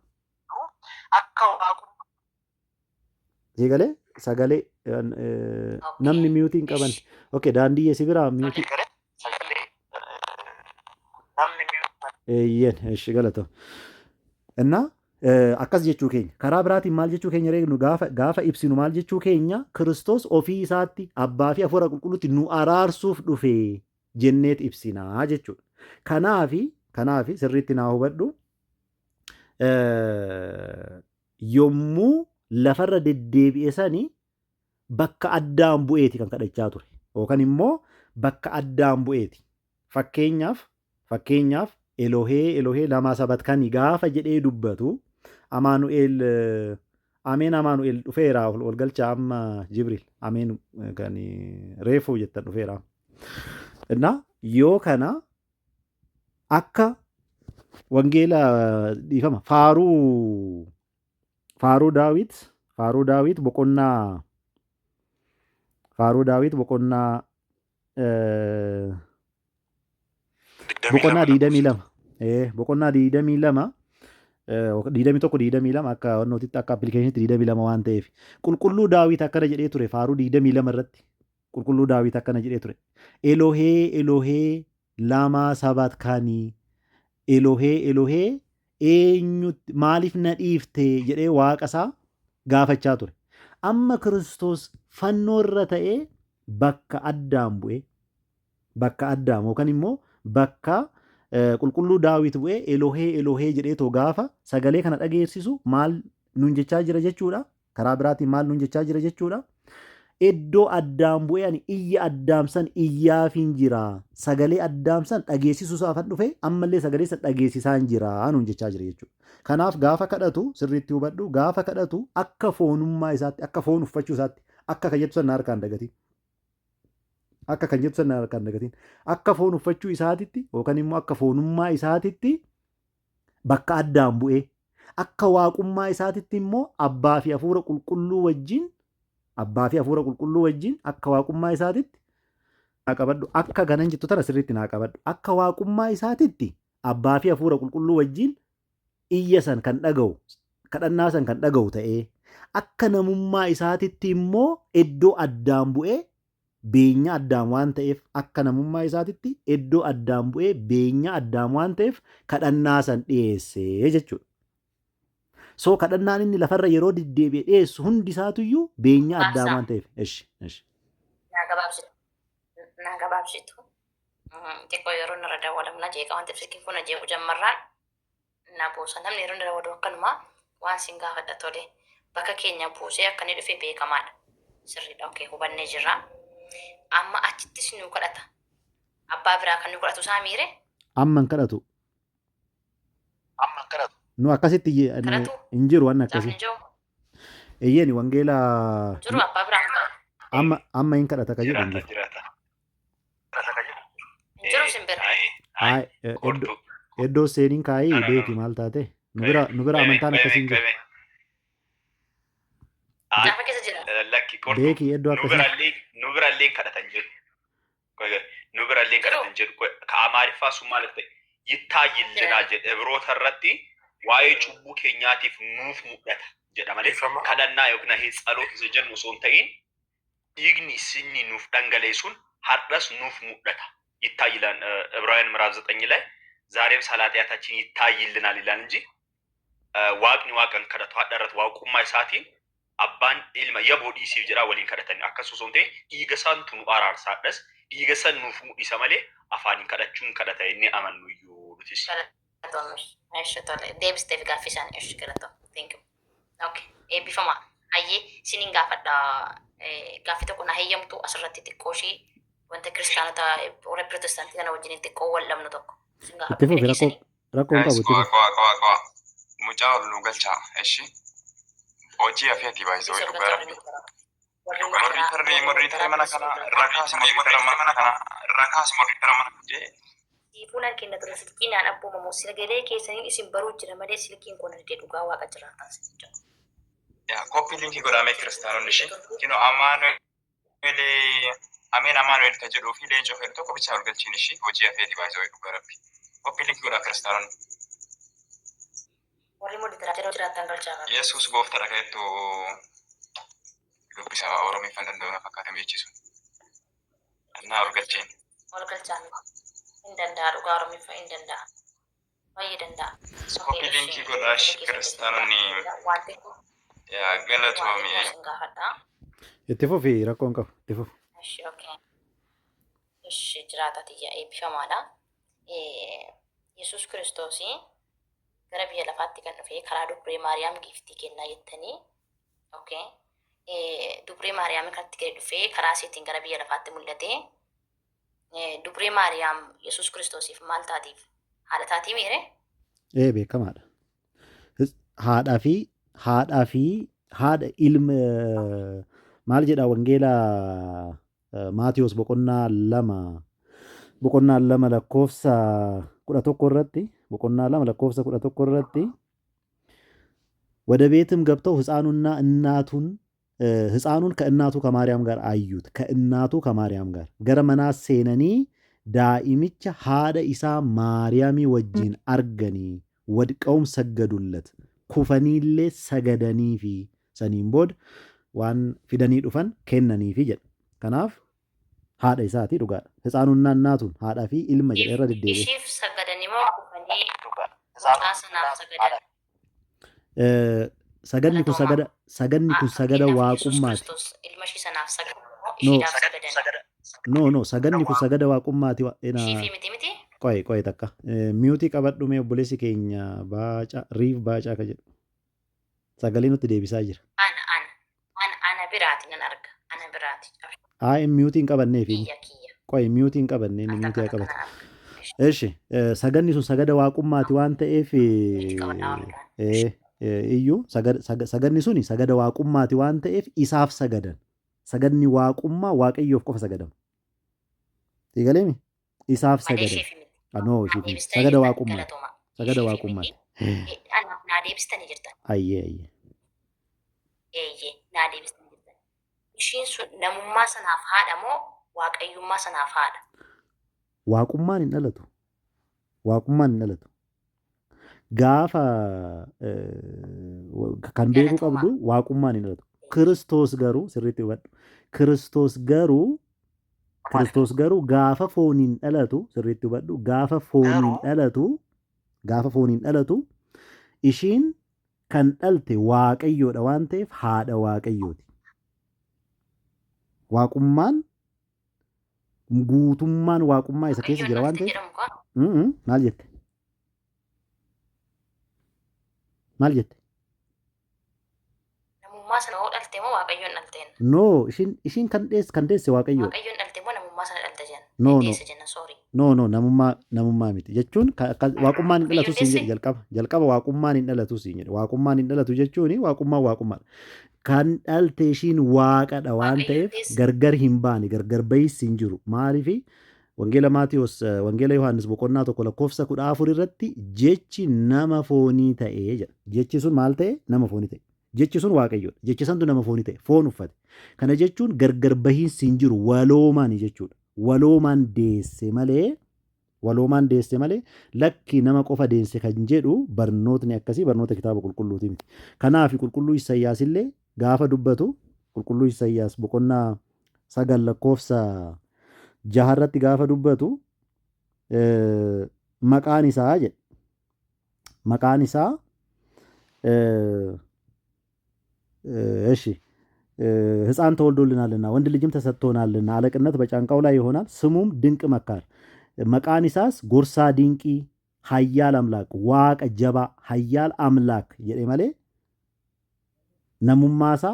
Eegalee sagalee namni miyuutii hin qaban. Okay, daandii si biraa miyuutii. Eeyyen eshi galata. Innaa akkas jechuu keenya karaa biraatiin maal jechuu keenya reegnu gaafa ibsinu maal jechuu keenya Kiristoos ofii isaatti abbaa fi hafuura qulqulluutti nu araarsuuf dhufe jenneet ibsinaa jechuudha. Kanaafi sirriitti naa hubadhu yommuu lafarra deddeebi'e sani bakka addaan bu'eeti kan kadhachaa ture yookaan immoo bakka addaan bu'eeti. Fakkeenyaaf Elohee lamaa sabatkanii gaafa jedhee dubbatu Amaanu'eel Amaanu'eel dhufeera ol galchaa amma Jibril ameen kan reefuu jettan dhufeera. Innaa yoo kana akka wangeela dhiifama faaruu daawit boqonnaa 22 boqonnaa 21 akka wannootitti akka appilikeeshinitti 22 waan ta'eef qulqulluu daawit akkana jedhee ture faaruu 22 irratti qulqulluu daawit akkana jedhee ture Elohee lamaa sabatkanii Elohee eenyutti maaliif na dhiifte jedhee waaqa isaa gaafachaa ture. Amma Kiristoos fannoo irra ta'ee bakka addaan bu'ee yookaan immoo bakka qulqulluu daawit bu'ee Elohee jedhee too gaafa sagalee kana dhageessisu maal nuun jechaa jira jechuudha. Karaa biraatiin maal nuun jechaa jira jechuudha. Iddoo addaan bu'ee ani iyya addaamsan iyyaafin jira. Sagalee addaamsan dhageessisuu isaafan dhufe ammallee sagalee san dhageessisaan jira nuun jechaa jira jechuudha. Kanaaf gaafa kadhatu sirriitti hubadhu gaafa kadhatu akka foonummaa isaatti akka foon uffachuu isaatti akka kan jettu sana harkaan dagatiin. Akka foon uffachuu isaatitti yookaan immoo akka foonummaa isaatitti bakka addaan bu'ee akka waaqummaa isaatitti immoo abbaa fi hafuura qulqulluu wajjin akka waaqummaa isaatitti naa qabadhu akka ganan jettu tana sirriitti naa qabadhu akka waaqummaa isaatitti abbaa fi hafuura qulqulluu wajjin iyya san kan dhaga'u kadhannaa san kan dhaga'u ta'ee akka namummaa isaatitti immoo iddoo addaan bu'ee beenya addaan waan ta'eef akka namummaa isaatitti iddoo addaan bu'ee beenya addaan waan ta'eef kadhannaa san dhiyeessee jechuudha. So kadhannaan inni lafarra yeroo deddeebi'ee dhiyeessu hundi isaatuyyuu beenya addaan waan ta'eef. Naa gabaabsitu. Xiqqoo yeroo narra daawwatamna jeeqa wanti ibsikin kun jeequ jammarraan na buusa namni yeroo narra waduu akkanuma waan sin gaafadha tole bakka keenya buusee akka inni dhufe beekamaadha. Sirriidha. Okay, hubannee jirra. Amma achittis nu kadhata. Abbaa biraa kan nu kadhatu isaa miire Amma hin kadhatu. Amma kadhatu. Nu akkasitti kadhatu hin jiru waan jaaf akkasii. hin jiru. Eeyyeen wangeela Jiru abbaa biraa hin kadhatu. amma hin kadhata ka jedhu hin jiru. Jiraata. Hin jiru simbira. Iddoo seeniin kaayii beeki maal taate? Nu bira amantaan akkasii hin jiru. Gaafa keessa jira. Lakki qortu. Beeki iddoo akkasii. Nu birallee kadhatan jiru. Nu birallee kadhatan jiru. Ka Amaariffaa sun maal ta'e? Yittaayillinaa jedhe Ibroota irratti waa'ee cubbuu keenyaatiif nuuf mul'ata jedha malee kadhannaa yookiin tsaloot isa jennu osoo hin ta'in dhiigni isinni nuuf dhangaleessuun har'as nuuf mul'ata. Yittaayilan Ibraaውያን ምዕራፍ 9 ላይ ዛሬም ስለ ኃጢአታችን ይታይልናል ይላል እንጂ waaqni waaqan kadhatu hadharrat waaqummaa isaatiin abbaan ilma yaboo dhiisiif jedhaa waliin kadhatanii akkasuma osoo hin ta'in dhiiga isaantu nu araarsaadhas dhiiga san nuuf mul'isa malee afaaniin kadhachuun kadhata inni amannu iyyuu nutis. Eeshi tole deebisteef gaaffii isaanii eeshi galata. Thank you. Okay. Eebbifama. Hayyee siniin gaafadha. Gaaffii tokko na heeyyamtu asirratti xiqqoo ishii wanta kiristaanota warra pirootestaantii kana wajjin xiqqoo wal dhabnu tokko. Itti fufi rakkoon qabu itti fufi. Qo'a. Mucaa ol nu galchaa. Eshi. Hojii hafeeti baay'isoo dhugaa rabbi. Morriitarri mana kana rakaas morriitara mana kana rakaas morriitara mana kana. Fuulaan kenna ture silkiinaan abboomamu sagalee keessanii isin baruu jira malee silkiin kun argee dhugaa waaqa jiraataa jechuudha. Yaa koppii linkii godhamee kiristaanonni ishee kinoo ameen amaanuel ka jedhuu fi leencoo fedhu tokko bichaa ol galchiin ishee hojii hafeeti baay'isoo dhugaa rabbi. Koppii linkii godhaa kiristaanonni. Warri mul'itara jedhoo jiraatan galchaa qaba. Yesuus gooftaadha ka'ettu dubbisa Oromiffaan danda'u fakkaatan beeksisu. Naa ol galchiin. Ol galchaan hin danda'a dhugaa Oromiffaa hin danda'a. Baay'ee danda'a. Koppii linkii godhaa kiristaanonni galatoomii. Itti fufi rakkoon qabu itti fufi. Eshi okay. Eshi jiraata tiyya eebbifamaadha. Yesuus Kiristoosii gara biyya lafaatti kan dhufe karaa Dubree Maariyaam giiftii kennaa jettanii. Okay. Dubree Maariyaam kanatti gadi dhufee karaa isheetiin gara biyya lafaatti mul'ate. Dubree Maariyaam Yesuus Kiristoosiif maal taatiif? Haadha taatii miire? Beekamaadha. Haadha ilma maal jedha wangeela Maatiyos boqonnaa lama lakkoofsa 11 irratti ወደ ቤትም ገብተው ሕፃኑን ከእናቱ ከማርያም ጋር አዩት። ከእናቱ ከማርያም ጋር ገረ መናስ ሴነኒ ዳኢምቻ ሃደ ኢሳ ማርያሚ ወጂን አርገኒ ወድቀውም ሰገዱለት ኩፈኒሌ ሰገደኒፊ ሰኒን ቦድ ዋን ፊደኒ ዱፈን ኬነኒፊ ጀድ ከናፍ ሃደ ኢሳቲ ዱጋ ሕፃኑና እናቱን ሃዳ ፊ ኢልመ ጀረ ደዴ ኢሺፍ ሰገደኒ ሞ ኩፈኒ ጻሰናፍ ሰገደ saganni kun sagada waaqummaati. No, saganni kun sagada waaqummaati. Qo'e takka. Miyuutii qabadhu mee obboleessi keenya riif baacaa ka jedhu. Sagalee nutti deebisaa jira. Ana biraati nan arga. Ana biraati. Miyuutiin qabanneefi. Qo'e miyuutiin qabannee miyuutii haa qabatu. Eshi saganni sun sagada waaqummaati waan ta'eef iyyuu saganni suni sagada waaqummaati waan ta'eef isaaf sagadan. Saganni waaqummaa waaqayyoof qofa sagadamu. Eegaleemi? Isaaf sagadan. Sagada waaqummaati. Sagada waaqummaati. Naa deebistanii jirtan. Ayyee. Naa deebistanii jirtan. Ishiin sun namummaa sanaaf haadha moo waaqayyummaa sanaaf haadha? Waaqummaan hin dhalatu. Gaafa kan beekuu qabdu waaqummaan hin dhalatu. Kiristoos garuu sirriitti hubadhu. Kiristoos garuu gaafa fooniin dhalatu sirriitti hubadhu. Gaafa fooniin dhalatu ishiin kan dhalte waaqayyoodha waan ta'eef haadha waaqayyooti. Waaqummaan guutummaan waaqummaa isa keessa jira waan ta'eef. Maal jette? Namummaa sana hoo dhalte moo waaqayyoon dhalteen? No, ishiin kan deesse Waaqayyoodha. Waaqayyoon dhalte moo namummaa sana dhalte jenna? No, no. Deesse jenna sorry. No, namummaa miti. Jechuun waaqummaan hin dhalatu siin jedhe Waaqayyoon jalqaba waaqummaan hin dhalatu siin jedhe. Waaqummaan hin dhalatu jechuun waaqummaadha. Kan dhalte ishiin waaqadha waan Waaqayyoon ta'eef deesse. gargar hin baane gargar bahiis hin jiru. Maaliifi Wangeela Maatiyoos Wangeela Yohaannis boqonnaa 1:14 irratti jechi nama foonii ta'ee jedha. Jechi sun maal ta'e? Nama foonii ta'e. Jechi sun Waaqayyoodha. Jechi santu nama foonii ta'e. Foon uffate. Kana jechuun gargar bahiinsi hin jiru waloomaani jechuudha. Waloomaan deesse malee lakki nama qofa deesse kan jedhu barnootni akkasii barnoota kitaaba qulqulluuti miti. Kanaaf qulqulluu Isaayyaas illee gaafa dubbatu qulqulluu Isaayyaas boqonnaa 9:6 irratti gaafa dubbatu maqaan isaa jedha. Maqaan isaa እሺ ሕፃን ተወልዶልናልና ወንድ ልጅም ተሰጥቶናልና አለቅነት በጫንቃው ላይ ይሆናል ስሙም ድንቅ መካር መቃን ኢሳስ ጎርሳ ዲንቂ ሀያል አምላክ ዋቀ ጀባ ሀያል አምላክ jedhe malee namummaasa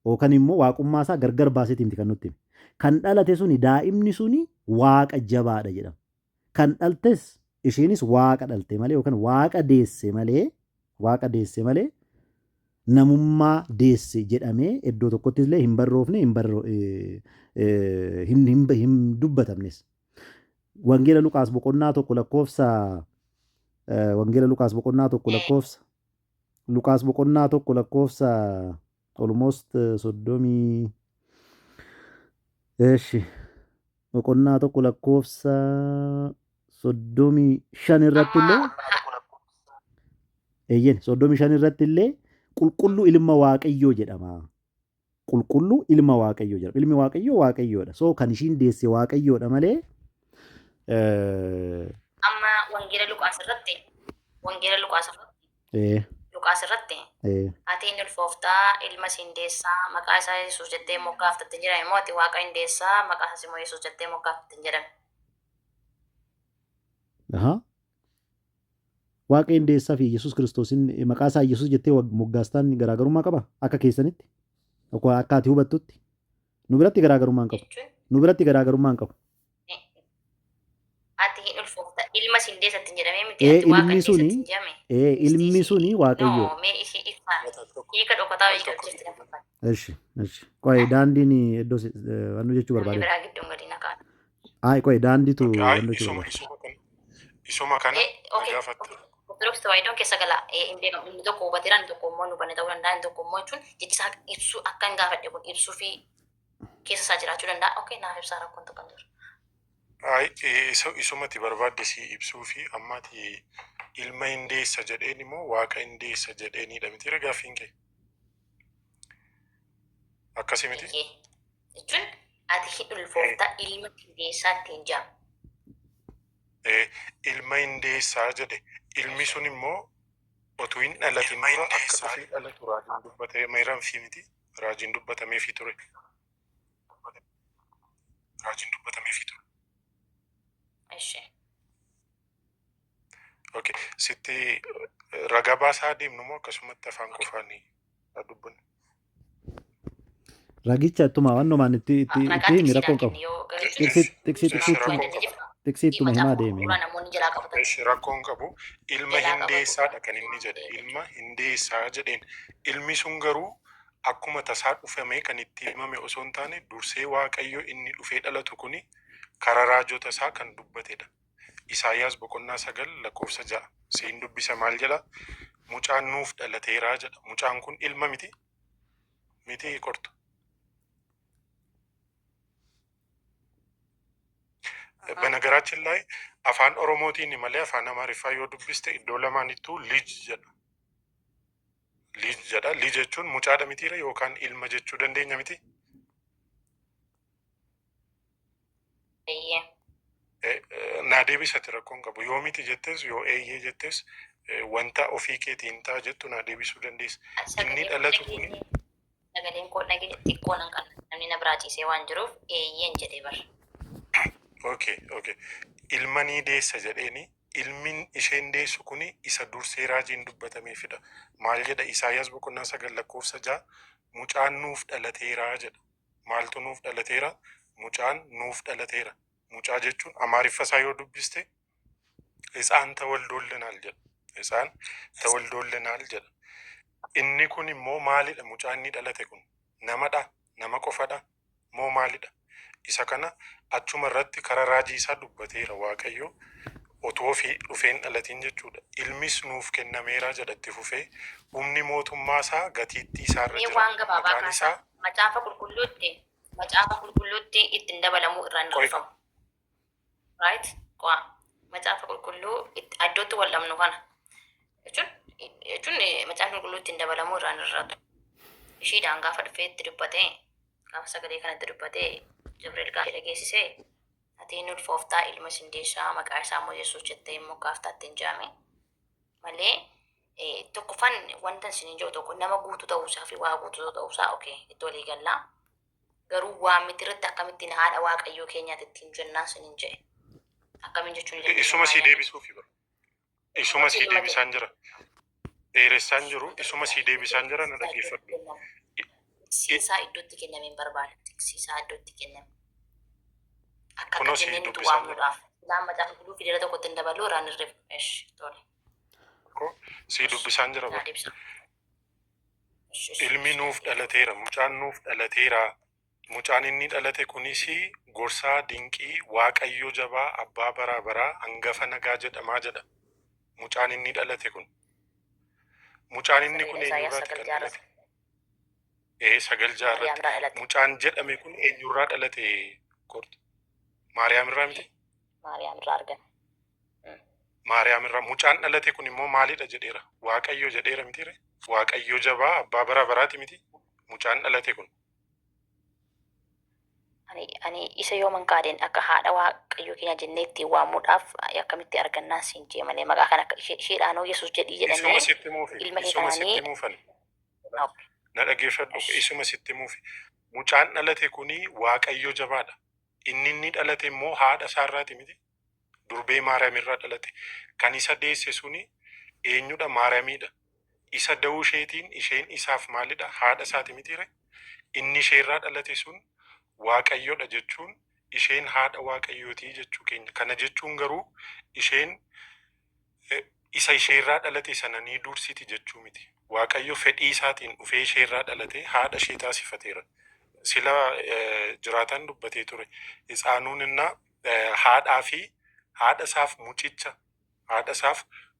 yookaan immoo waaqummaasa gargar baaseeti miti kan nutti hime. Kan dhalate suni daa'imni suni waaqa jabaadha jedhama. Kan dhaltes ishiinis waaqa dhalte malee yookaan waaqa deesse malee namummaa deesse jedhamee iddoo tokkotti illee hin barroofne hin dubbatamnes. Wangeela Luqaas boqonnaa 1 lakkoofsa Wangeela Luqaas boqonnaa 1 lakkoofsa Luqaas boqonnaa 1 lakkoofsa almost 30 eeshi boqonnaa 1 lakkoofsa 35 irratti illee eeyyen 35 irratti illee qulqulluu ilma waaqayyoo jedhama. Qulqulluu ilma waaqayyoo jedhama. Ilmi waaqayyoo waaqayyoodha. So kan ishiin deesse waaqayyoodha malee amma wangeela Luqaas irratti ati inni ulfooftaa ilma siin deessaa maqaa isaa Yesuus jettee moggaaftatte jedhame immoo ati waaqa hin deessaa maqaa isaas immoo Yesuus jettee moggaaftatte jedhame. Waaqa hin deessaa fi Yesuus Kiristoosin maqaa isaa Yesuus jettee moggaastaan garaagarummaa qaba akka keessanitti akka ati hubattutti nu biratti garaagarummaa hin qabu. Nu biratti garaagarummaa hin qabu. Ati hin ulfoofta ilma siin deessatti hin jedhamee miti ati waaqa hin deessatti hin jedhame. Ilmi suni waaqayyoo. No mee ishii ibsaa hiika dhokataa hiika jirti lafa fa'a. Eshi. Qo'ee daandiin iddoo wannu jechuu Namni barbaade. biraa gidduun gadi naqaa. Qo'ee daandiitu Ay, wannu jechuu barbaade. isuma kana Okay. gaafatte. Ortodoksii tawaayidoon keessa gala hin beekamu inni tokko hubateera inni tokko immoo nu banee ta'uu danda'a inni tokko immoo jechuun jechisaa ibsuu akka hin gaafadhe kun ibsuu fi keessa isaa jiraachuu danda'a. Okay naaf ibsaa rakkoon tokko hin jiru. Ay, isumatti barbaaddesii ibsuu fi ammati ilma hin deessa jedheen immoo waaqa hin deessa jedheenidha miti gaaffiin kee. Akkasii miti. Jechuun ati hin ulfoofta ilma hin deessaa ittiin jaamu. Ilma hin deessaa jedhe ilmi sun immoo otuu hin dhalatin dura akka dhufee dhalatu raajiin dubbatee meeraan fi miti raajiin dubbatameefii ture. Ishee. Okay. Sitti ragaa baasaa deemnu moo akkasumatti afaan qofaan dubbanne? Ragicha ittuma wannumaan itti rakkoon qabu. Tiksiittuma himaa deeme. Namoonni jalaa qabatan. Rakkoon qabu ilma hin deessaadha kan inni jedhe ilma hin deessaa jedheen ilmi sun garuu akkuma tasaa dhufame kan itti himame osoo hin taane dursee waaqayyo inni dhufee dhalatu kuni karaa raajota isaa kan dubbatedha. Isaayyaas boqonnaa 9 lakkoofsa 6 siin dubbisa maal jedha mucaan nuuf dhalateeraa jedha mucaan kun ilma miti qortu. በነገራችን ላይ አፋን ኦሮሞቲን መለ አፋን አማሪፋ yoo dubbiste iddoo lamaanittuu liij jedha liij jechuun mucaadha mitiira yookaan ilma jechuu dandeenya miti. Naa deebisati rakkoon qabu yoo miti jettes yoo eeyyee jettes wanta ofii keetiin ta'a jettu naa deebisuu dandeessa. Inni dhalatu kuni sagaleen koo dhagee xiqqoo nan qaba namni na biraa ciisee waan jiruuf eeyyeen jedhee bara. Okay. Ilma ni deessa jedheeni ilmin isheen deessu kuni isa dursee raajiin dubbatameefidha. Maal jedha Isaayyaas boqonnaa 9 lakkoofsa 6 mucaan nuuf dhalateeraa jedha. Maaltu nuuf dhalateera? Mucaan nuuf dhalateera. Mucaa jechuun amaariffa isaa yoo dubbiste isaan tawaldoollenaal jedha. Isaan tawaldoollenaal jedha. Inni kun immoo maalidha? Mucaan inni dhalate kun namadha? Nama qofadha? Moo maalidha? Isa kana achuma irratti karaa raajii isaa dubbateera Waaqayyo. Otoo fi dhufeen dhalatiin jechuudha. Ilmis nuuf kennameera jedhatti fufee humni mootummaa isaa gatiittii isaarra Mee jira. waan gabaabaa Maqaan isaa kaasaa macaafa qulqulluutti ittiin dabalamuu irraa hin dhorkamu. Right? Macaafa qulqulluu iddootti wal'amnu kana. Jechuun macaafa qulqulluu ittiin dabalamuu irraa hin dhorkatu. Ishiidhaan gaafa dhufee itti dubbatee gaafa sagalee kanatti dubbatee Jibriil gaafa dhageessisee atiin ulfooftaa ilma sindeessaa maqaa isaa immoo Yesuus jettee immoo gaaftaa ittiin jaame malee tokkoffaan wanta isin jiru tokko nama guutuu ta'uusaa fi waa guutuu ta'uusaa itti walii gallaa garuu waan miti irratti akkamittiin haadha Waaqayyoo keenyaatti ittiin jennaan isin jedhe akkamiin jechuun isuma sii deebisuufi bara. Isuma sii deebisaan jira. Dheeressaan jiru isuma sii deebisaan jira na dhaggeeffadhu. Tiksiisaa iddootti kenname hin barbaadu. Tiksiisaa iddootti kenname. Akka Kunoo sii kenneen nuti dubbisaan waamuudhaaf. Isaan macaafa qulqulluu fidela tokkotti hin dabaluu irraan irreef. Tole. Sii dubbisaan jira bara. Ilmi nuuf dhalateera. Mucaan nuuf dhalateera. Mucaan inni dhalate kunis gorsaa dinqii Waaqayyo jabaa abbaa baraa baraa hangafa nagaa jedhamaa jedha. Mucaan inni dhalate kun. Mucaan inni kun eenyurraati kan dhalate? Sagal jaarratti. Mucaan jedhame kun eenyurraa dhalate? Maariyaam irraa miti? Maariyaam irraa argame. Maariyaam irraa. Mucaan dhalate kun immoo maalidha jedheera? Waaqayyo jedheera mitiire? Waaqayyo jabaa abbaa baraa baraati miti? Mucaan dhalate kun. Ani isa yoo mankaadeen akka haadha Waaqayyoo keenya jennee ittiin waamuudhaaf akkamitti argannaan siin jee malee maqaa kan akka isheedhaanoo Yesuus jedhii jedhamee ilma isaanii na dhaggeeffadhu isuma sitti muufi. Mucaan dhalate kuni Waaqayyo jabaadha. Inni dhalate immoo haadha isaarraati miti. Durbee Maariyaam irraa dhalate. Kan isa deesse suni eenyudha? Maariyaamidha. Isa da'uu isheetiin isheen isaaf maalidha? Haadha isaati mitiire? Inni isheerraa dhalate sun Waaqayyodha jechuun isheen haadha Waaqayyootii jechuu keenya. Kana jechuun garuu isheen isa isheerraa dhalate sana ni dursiti jechuu miti. Waaqayyo fedhii isaatiin dhufee isheerraa dhalate haadha ishee taasifateera. Sila jiraatan dubbatee ture. Isaanuuninna haadhaa fi haadha isaaf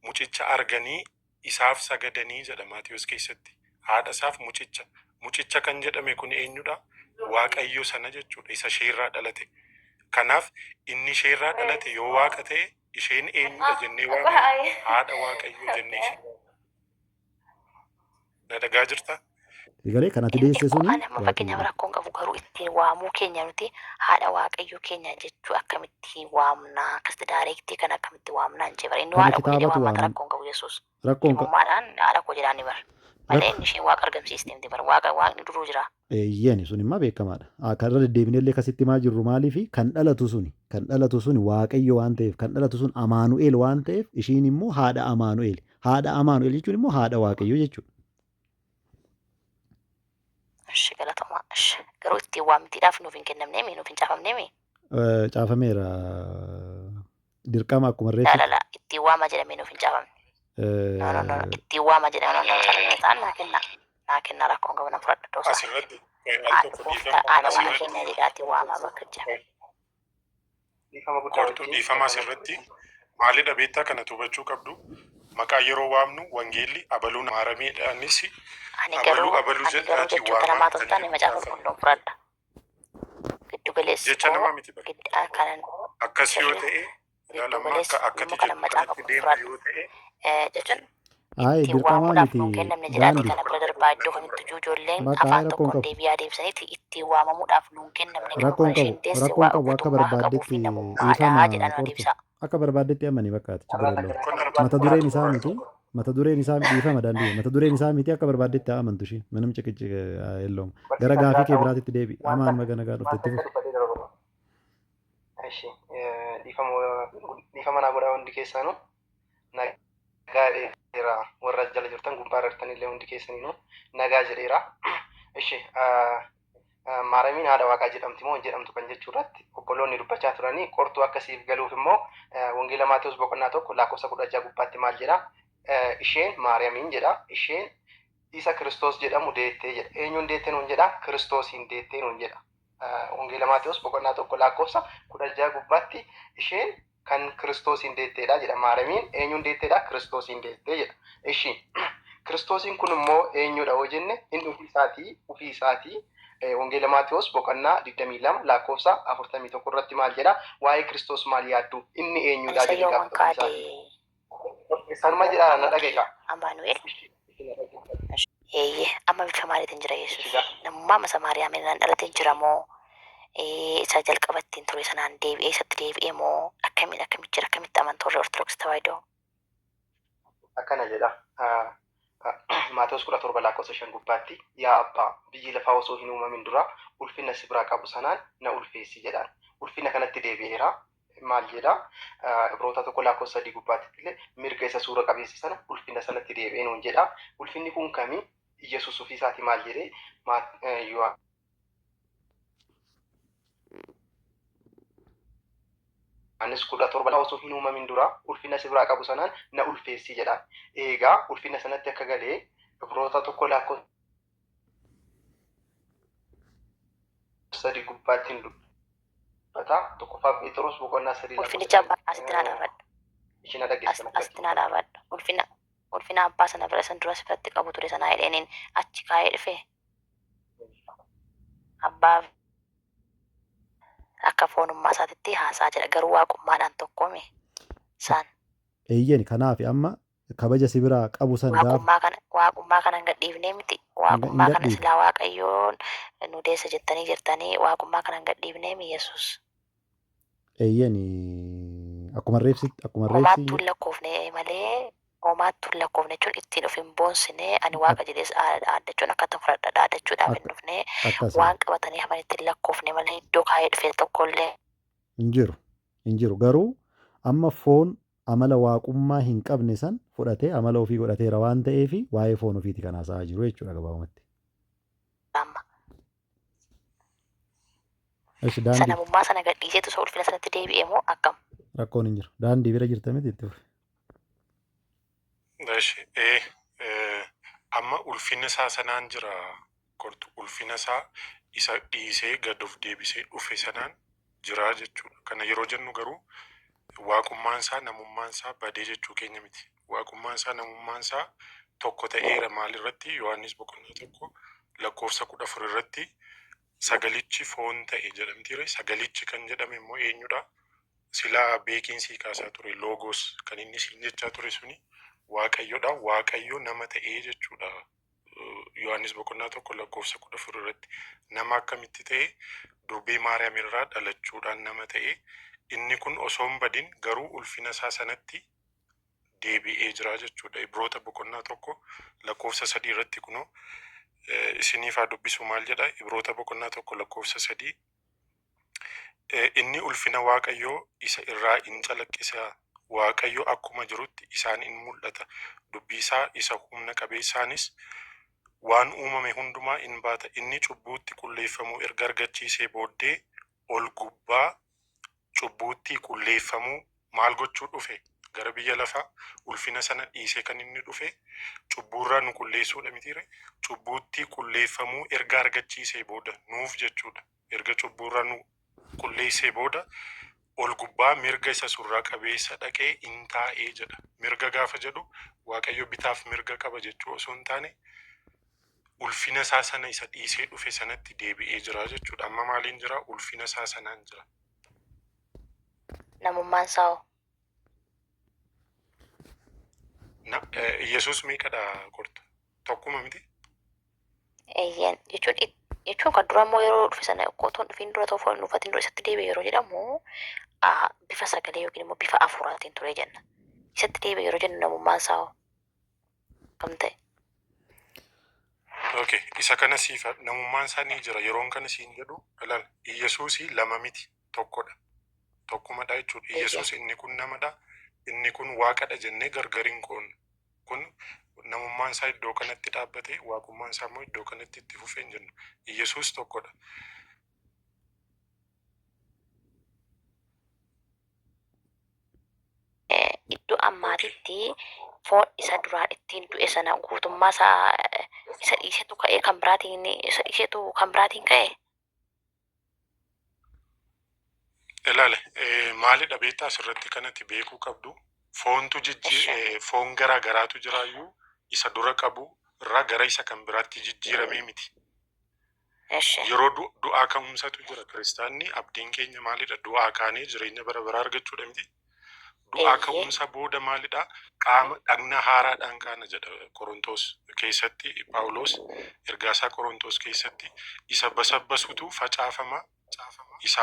mucicha arganii isaaf sagadanii jedha Maatiyos keessatti. Haadha isaaf mucicha kan jedhame kun eenyudha? Waaqayyo sana jechuudha. Isa isheerraa dhalate. Kanaaf inni isheerraa dhalate yoo Waaqa ta'e isheen eenyudha jennee waamna? Haadha Waaqayyoo jennee ishee. Na dhagaa jirtaa? Egalee kanatti deessee suni Amma fakkeenyaaf rakkoon qabu garuu ittiin waamuu keenya nuti haadha Waaqayyoo keenya jechuu akkamitti waamnaa akkasitti daareektii kan akkamitti waamnaa hin jebara inni haadha koo jedhee waamata rakkoon qabu Yesuus. Ilmummaadhaan haadha koo jedhaan ni bara. Malee inni isheen Waaqa argamsiistee miti bara Waaqni duruu jira. Eeyyani sun immoo beekamaadha. Kan irra deddeebinellee akkasitti maa jirru maaliifi kan dhalatu suni Waaqayyo waan ta'eef kan dhalatu sun Amaanu'eel waan ta'eef ishiin immoo haadha Amaanu'eel. Haadha Amaanu'eel jechuun immoo haadha Waaqayyo jechuudha. Galatooma. Garuu ittiin waamtiidhaaf nuuf hin kennamnee nuuf hin caafamnee Caafameera. Dirqama akkuma reefu. Laalala ittiin waama jedhamee nuuf hin caafamne. Ittiin waama jedhamee naa kenna rakkoon qabu na fudhadha doosaa. Asirratti Haadha waan keenya jedhaatiin waamaa bakka jira. Qortuu dhiifama asirratti maalidha beektaa kana hubachuu qabdu? Maqaa yeroo waamnu wangeelli abaluun maarameedhaanis Ani garuu jechoota namaa toltaan macaafa qulqulluun fudhadha. Giddu galeessi jecha namaa miti kanan akkas yoo ta'e ilaalama akkati jedhu deema yoo ta'e jechuun Ayi ittiin dirqamaa waamuudhaaf miti. nuun kennamne jedhaati kana bira darbaa iddoo kamitti ijoolleen Maqaa afaan rakkoon tokkoon qabu. deebi'aa deebisaniiti ittiin waamamuudhaaf nuun kennamne Rakkoon isheen qabu. deesse Rakkoon waa qabu akka guutummaa qabuu fi barbaaddetti namummaadhaa dhiifama jedhan qortu. ibsa. Akka barbaaddetti amani bakkaati. Mata dureen isaa miti. Mata dureen isaa dhiifama danda'e. Mata dureen isaa miti akka barbaaddetti haa amantu ishee. Manam ciqichi yelloom. Gara gaafii kee biraatitti deebi. Amaan magana gaa dhuftetti fufu. Dhiifama naa godhaa hundi keessaanuu nagaa jedheera warra jala jirtan gubbaa irrattanillee hundi keessaniinuu nagaa jedheera. Ishi Maaramiin haadha waaqaa jedhamti moo hin jedhamtu kan jechuu irratti obboloonni dubbachaa turanii qortuu akkasiif galuuf immoo wangeela Maatewos boqonnaa 1 lakkoofsa 16 gubbaatti maal jedha? Isheen Maaramiin jedha. Isheen isa Kiristoos jedhamu deettee jedha. Eenyuun deettee nuun jedha? Kiristoosiin deettee nuun jedha. Wangeela Maatewos boqonnaa 1 lakkoofsa 16 gubbaatti isheen kan Kiristoosiin deetteedha jedha. Maaramiin eenyuun deetteedha? Kiristoosiin deettee jedha. Ishi Kiristoosiin kun immoo eenyudha yoo jenne inni ofii isaatii wangeela Maatewos boqonnaa 22 lakkoofsa 41 irratti maal jedha? Waa'ee Kiristoos maal yaaddu? Inni eenyudha jedhee gaafata. Sanuma jedha na dhaga'a. Amaanu'eel. Amma bifa maaliitiin jira Yesuus? Namummaa masa Maariyaamiin dhalatee jira moo isa jalqabattiin ture sanaan deebi'ee isatti deebi'ee moo akkamitti jira? Akkamitti amantoota Ortodoksii tawaahidoo? Akkana jedha. Maatewos 17 lakkoofsa 5 gubbaatti yaa abbaa biyyi lafaa osoo hin uumamin dura ulfina si biraa qabu sanaan na ulfeessi jedhaan. Ulfina kanatti deebi'eera. Maal jedha? Ibroota 1 lakkoofsa 3 gubbaatti illee mirga isa suura qabeessi sana ulfina sanatti deebi'ee nuun jedha. Ulfinni kun kami? Yesuus ofii isaati maal jedhee Yohaannis 17 osoo hin uumamin dura ulfina si biraa qabu sanaan na ulfeessi jedhaan. Eegaa ulfina sanatti akka galee Ibroota 1 lakkoofsa 3 gubbaatti dubbata. Tokkoffaa Phexros boqonnaa 3 Ulfinicha asitti naa dhaabadhu. Ishina dhaggeeffama. Asitti naa dhaabadhu. Ulfina abbaa sana bira san dura sirratti qabu ture sanaa hidheeniin achi kaa'ee dhufe. Abbaa akka foonummaa isaatitti haasaa jedha garuu waaqummaadhaan tokkoome isaan. Eeyyeni kanaaf amma kabaja si biraa qabu san waaqummaa kana hin gadhiifnee miti. Waaqummaa kana silaa Waaqayyoon nu deessa jettanii jirtanii waaqummaa kana hin gadhiifnee mi Yesuus. Eeyyeni akkuma reefsi homaattuu hin lakkoofne malee homaattuu hin lakkoofne jechuun ittiin of hin boonsine ani waaqa jedhees aaddachuun akkatti fudhadha dhaadachuudhaaf hin dhufne waan qabatanii hafan ittiin lakkoofne malee iddoo kaa'ee dhufe tokkollee. Hin jiru garuu amma foon amala waaqummaa hin qabne san fudhatee amala ofii godhateera waan ta'eef waa'ee foon ofiiti kan haasa'aa jiru jechuudha gabaabumatti. Sanamummaa sana gadhiiseetu isa ulfina sanatti deebi'ee moo akkam? Rakkoon hin jiru. Daandii bira jirta miti itti fufi. Amma ulfina isaa sanaan jira kortu ulfina isaa isa dhiisee gad of deebisee dhufe sanaan jira jechuudha. Kana yeroo jennu garuu waaqummaan isaa namummaan isaa badee jechuu keenya miti. Waaqummaan isaa namummaan isaa tokko ta'eera maalirratti Yohaannis boqonnaa 1 lakkoofsa 14 irratti sagalichi foon ta'e jedhamtiire. Sagalichi kan jedhame immoo eenyudha? Silaa beekinsii kaasaa ture loogos kan inni siin jechaa ture suni waaqayyodha. Waaqayyo nama ta'ee jechuudha. Yohaannis boqonnaa 1 lakkoofsa 14 irratti nama akkamitti ta'e durbee Maariyaam irraa dhalachuudhaan nama ta'e inni kun osoo hin badin garuu ulfina isaa sanatti deebi'ee jira jechuudha. Ibroota boqonnaa 1 lakkoofsa 3 irratti kunoo isiniif haa dubbisu maal jedha? Ibroota boqonnaa 1 lakkoofsa 3 inni ulfina waaqayyoo isa irraa in calaqqisa. Waaqayyo akkuma jirutti isaan in mul'ata. Dubbii isaa isa humna qabeessaanis waan uumame hundumaa in baata. Inni cubbuutti qulleeffamuu erga argachiisee booddee ol gubbaa cubbuutti qulleeffamuu maal gochuu dhufe? Gara biyya lafaa ulfina sana dhiisee kan inni dhufe cubbuurraa nu qulleessuudha mitiire. Cubbuutti qulleeffamuu erga argachiisee booda nuuf jechuudha. Erga cubbuurraa nu qulleessee booda ol gubbaa mirga isa surraa qabeessa dhaqee in taa'ee jedha. Mirga gaafa jedhu waaqayyo bitaaf mirga qaba jechuu osoo hin taane ulfina isaa sana isa dhiisee dhufe sanatti deebi'ee jira jechuudha. Amma maaliin jira? Ulfina isaa sanaan jira. Namummaan isaa Yesuus meeqadha korta? Tokkuma miti? Eeyyeen jechuun kan dura immoo yeroo dhufe sana qotoon dhufiin dura ta'uu foon dhufatiin dura isatti deebi'e yeroo jedhamu bifa sagalee yookiin immoo bifa afuuraatiin ture jenna. Isatti deebi'e yeroo jennu namummaan isaa kam ta'e? Okay, isa kana siif namummaan isaa ni jira. Yeroon kana siin jedhu ilaala. Yesuus lama miti tokkodha. Tokkumadha jechuudha. Yesuus inni kun namadha. Inni kun waaqadha jennee gargar hin qoonnu. Kun namummaan isaa iddoo kanatti dhaabbate waaqummaan isaa immoo iddoo kanatti itti fufee hin jennu. Yesuus tokkodha. Iddoo ammaatitti foon isa duraa ittiin du'e sana guutummaa isaa isa dhiisetu ka'ee kan biraatiin isa dhiisetu kan biraatiin ka'e. Ilaale maalidha beektaa asirratti kanatti beekuu qabdu. Foontu foon garaa garaatu jiraayyuu isa dura qabu irraa gara isa kan biraatti jijjiiramee miti. Yeroo du'aa ka'umsatu jira. Kiristaanni abdiin keenya maalidha? Du'aa kaanee jireenya bara baraa argachuudha miti. Du'aa ka'umsa booda maalidha? Qaama dhagna haaraadhaan kaana jedha Qorontos keessatti Phaawulos ergaasaa Qorontos keessatti isa basabbasutu facaafama. Isa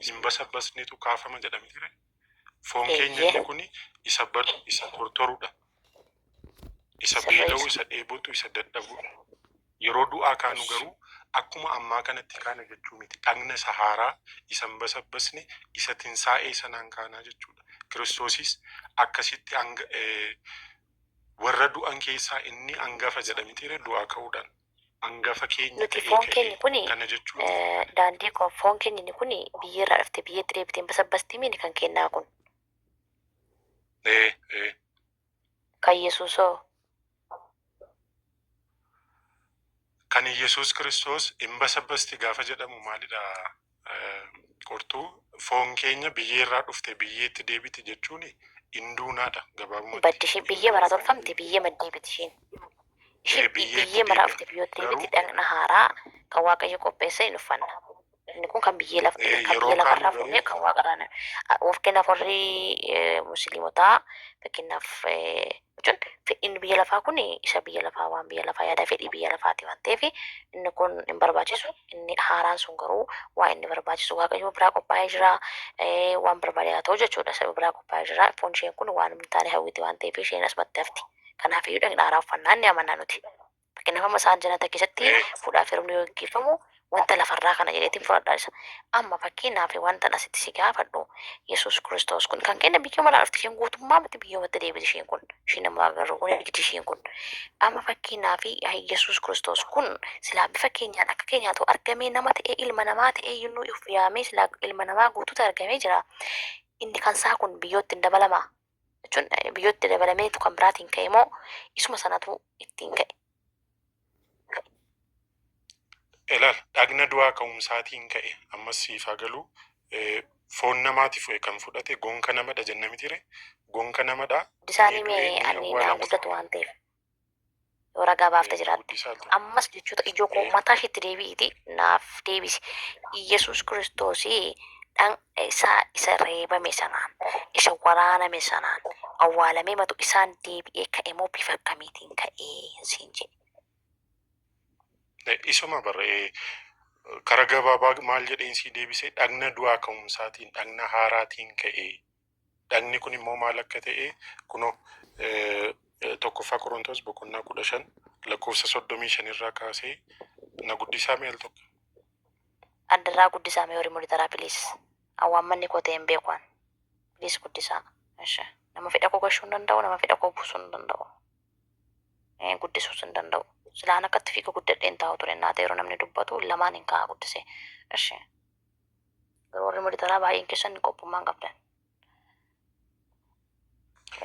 hin basabbasnetu kaafama jedhamti ture. Foon keenya inni kun isa badu, isa tortorudha. Isa beela'u, isa dheebotu, isa dadhabudha. Yeroo du'aa kaanu garuu akkuma ammaa kanatti kaana jechuu miti. Dhagna isa haaraa, isa hin basabbasne, isa tinsaa'ee sanaan kaanaa jechuudha. Kiristoosis akkasitti warra du'an keessaa inni hangafa jedhamti ture du'aa ka'uudhaan. Hangafa keenya Nuti foon keenya kuni kana jechuudha. daandii foon keenya inni kuni biyyarraa dhufte biyyatti deebitee hin basabbasti mini kan kennaa kun. Kan Yesuusoo. Kan Yesuus Kiristoos hin basabbasti gaafa jedhamu maalidha? Qortuu foon keenya biyyeerraa dhufte biyyeetti deebite jechuun hin duunaadha gabaabumatti. Baddi ishee biyyee maraa tolfamte biyyee maddeebiti isheen. Isheen biyyee maraa dhufte biyyootti deebiti dhagna haaraa kan Waaqayyo qopheesse hin uffanna. Inni kun kan biyyee lafarraa fuudhee kan waaqarraa of kennaaf warri musliimotaa fakkeenyaaf jechuun fedhiin biyya lafaa kun isa biyya lafaa waan biyya lafaa yaada fedhii biyya lafaati waan ta'eef inni kun hin barbaachisu. Inni haaraan sun garuu waa inni barbaachisu Waaqayyo biraa qophaa'ee jira waan barbaade haa ta'u jechuudha. Isa biraa qophaa'ee jira. Foon isheen kun waan hin taane hawwiti waan ta'eef isheen asumatti hafti. Kanaaf iyyuu dhagna haaraa uffannaa ni amanna nuti. Fakkeenyaaf amma isaan jannata keessatti fuudhaaf heerumni yoo gaggeeffamu wanta lafarraa kana jedheetiin fudhadhaa isa. Amma fakkeenyaaf wanta asitti si gaafadhu Yesuus Kiristoos kun kan kenna biyyoo maraa dhufti isheen guutummaa miti biyyoo matti deebiti isheen kun. Isheen nama agarru kun ergiti isheen kun. Amma fakkeenyaaf Yesuus Kiristoos kun silaa bifa keenyaan akka keenyaatu argamee nama ta'ee ilma namaa ta'ee yennuu of yaamee silaa ilma namaa guutuutu argamee jira. Inni kan isaa kun biyyootti hin dabalama. Jechuun biyyootti dabalameetu kan biraatiin ka'e moo isuma sanatu ittiin ka'e. Ilaal dhagna du'aa ka'umsaatiin ka'e ammas siifaa galuu foon namaatiif kan fudhate gonka namadha jenna mitire gonka namadha. Isaanii mee ani naa guddatu waan ta'eef yoo ragaa baafte jiraatte ammas jechuudha ijoo koo mataa isheetti deebi'iti naaf deebisi. Yesuus Kiristoosii isa reebame sanaan isa waraaname sanaan awwaalamee matu isaan deebi'ee ka'e moo bifa akkamiitiin ka'ee siin jedhe. Isuma barree kara gabaabaa maal jedheen si deebisee dhagna du'aa ka'umsaatiin dhagna haaraatiin ka'ee dhagni kun immoo maal akka ta'e kunoo tokkoffaa Qorontos boqonnaa 15 lakkoofsa 35 kaasee na guddisaa meel tokko. Addarraa guddisaa mee horii monitaraa piliis. Awwaan manni koo ta'een beekwaan. Piliis guddisaa. Nama fedha koo gashuu hin danda'u nama fedha koo buusuu hin danda'u. Guddisuus hin danda'u. Silaan akkatti fiiga guddadheen taa'u ture naata yeroo namni dubbatu lamaan hin kaa'a guddise. Garuu warri monitaraa baay'een keessan qophummaan qabdan.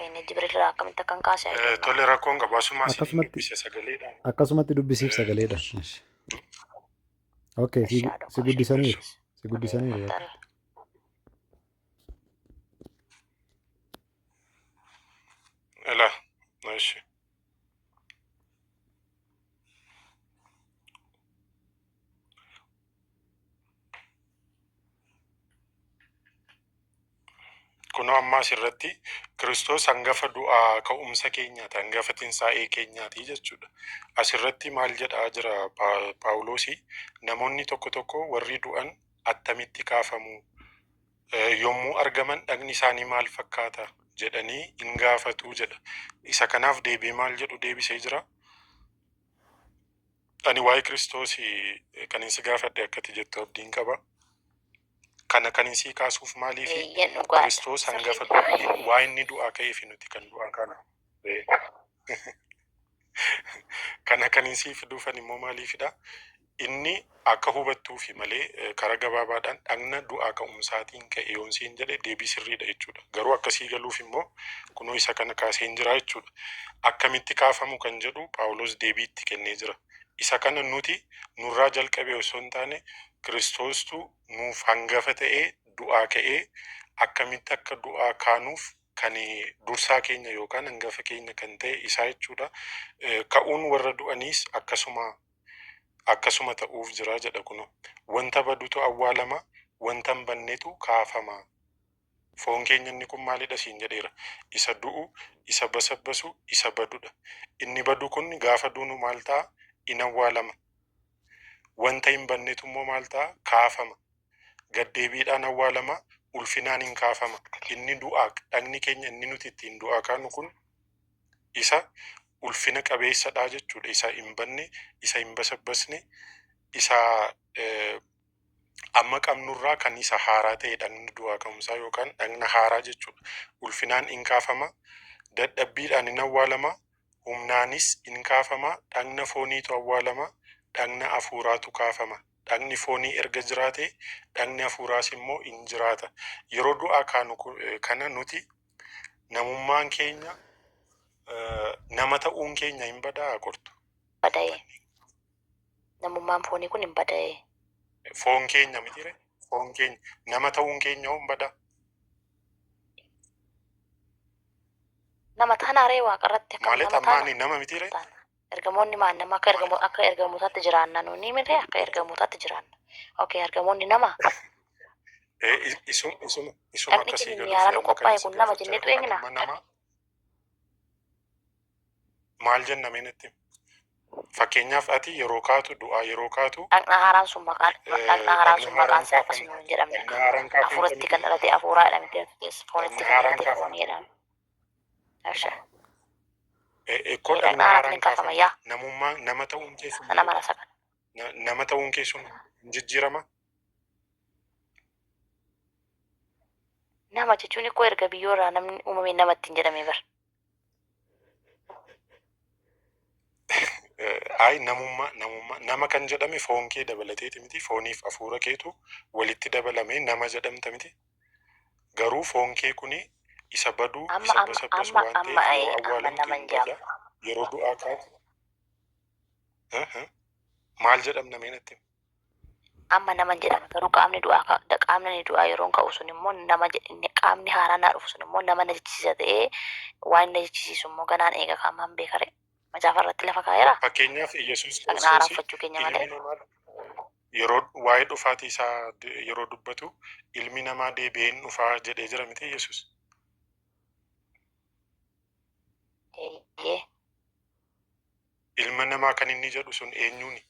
Inni Jibriilirraa akkamitti akkan kaase. Tole rakkoon gabaasumaa si dubbise sagaleedhaan. Akkasumatti dubbisiif sagaleedha. Okay, si guddisaniiru. Si guddisaniiru. Ela, nice. Kunoo amma asirratti Kiristoos hangafa du'aa ka'umsa keenyaati, hangafa tinsaa'ee keenyaati jechuudha. Asirratti maal jedhaa jira Phaawulosi, namoonni tokko tokko warri du'an attamitti kaafamu yommuu argaman dhagni isaanii maal fakkaata jedhanii hin gaafatu jedha. Isa kanaaf deebii maal jedhu deebisee jira. Ani waa'ee Kiristoos kan isin gaafadhe akkati jettu abdiin qaba. Kana kan isin kaasuuf maaliif Kiristoos hangafa waa inni du'aa ka'eef nuti kan du'aa kana. kan siif dhufan immoo maaliifidha? Inni akka hubattuufi malee karaa gabaabaadhaan dhagna du'aa ka'umsaatiin ka'e yoon siin jedhe deebii sirriidha jechuudha. Garuu akkasii galuuf immoo kunoo isa kana kaaseen jira jechuudha. Akkamitti kaafamu kan jedhu Phaawulos deebii itti kennee jira. Isa kana nuti nurraa jalqabee osoo hin taane Kiristoostu nuuf hangafa ta'ee du'aa ka'ee akkamitti akka du'aa kaanuuf kan dursaa keenya yookaan hangafa keenya kan ta'e isaa jechuudha. Ka'uun warra du'aniis akkasuma ta'uuf jira jedha kuno. Wanta badutu awwaalama, wanta hin bannetu kaafama. Foon keenya inni kun maalidha siin jedheera. Isa du'u, isa basabbasu, isa badudha. Inni badu kun gaafa duunu maal ta'a? In awwaalama. Wanta hin bannetu immoo maal ta'a? Kaafama. Gaddeebiidhaan awwaalama, ulfinaan hin kaafama. Inni du'aa, dhagni keenya inni nuti ittiin du'aa kaanu kun isa ulfina qabeessadha jechuudha. Isa hin banne, isa hin basabbasne, isa amma qabnurraa kan isa haaraa ta'e dhagni du'aa ka'umsaa yookaan dhagna haaraa jechuudha. Ulfinaan hin kaafama, dadhabbiidhaan hin awwaalama, humnaanis hin kaafama, dhagna fooniitu awwaalama, dhagna hafuuraatu kaafama. Dhagni foonii erga jiraate, dhagni hafuuraas immoo hin jiraata. Yeroo du'aa kaanu kana nuti namummaan keenya nama ta'uun keenya hin badaa qortu. Bada'e. Namummaan foonii kun hin bada'e. Foon keenya mitire? Foon keenya nama ta'uun keenya hin badaa. Nama taanaaree waaqarratti akka Malee nama tammaanii nama mitire? Ergamoonni maan nama akka ergamootaatti jiraanna nuuni miti akka ergamootaatti jiraanna. Okay, ergamoonni nama. Isuma Dhagni akkasii keenya galuuf yaadaan amma qophaa'e kan kun nama jenneetu eegna. Maal jennamee natti? Fakkeenyaaf ati yeroo kaatu du'aa yeroo kaatu Dhagna haaraan sun maqaan isaa akkasuma hin jedhamne. Hafuuratti kan dhalate hafuuraa jedhamte foonitti kan dhalate foonii jedhama. ekkoo dhagna haaraan kaafama. Namummaan nama ta'uun keessumaa Nama rasa kan. nama ta'uun keessumaa hin jijjiirama. Nama jechuun ikkoo erga biyyoorraa namni uumamee namatti hin jedhamee bara. Ay namummaa nama kan jedhame foon kee dabalateeti miti, fooniif hafuura keetu walitti dabalamee nama jedhamta miti. Garuu foon kee kuni isa baduu isa basabbasu waan ta'eef yeroo awwaalamtu yeroo du'aa kaatu maal jedhamna meenatti? Amma nama jedhama garuu qaamni du'aa yeroo ka'u sun immoo nama qaamni haaraan naa dhufu sun immoo nama na jechisiisa ta'ee waan na jechisiisu immoo ganaan eega qaamaan beekare. Macaafa irratti lafa kaa'eera. Fakkeenyaaf Yesuus Dhagna haaraan keenya malee. yeroo waa'ee dhufaatii isaa yeroo dubbatu ilmi namaa deebi'een dhufaa jedhee jira miti Yesuus. Ilma namaa kan inni jedhu sun eenyuuni?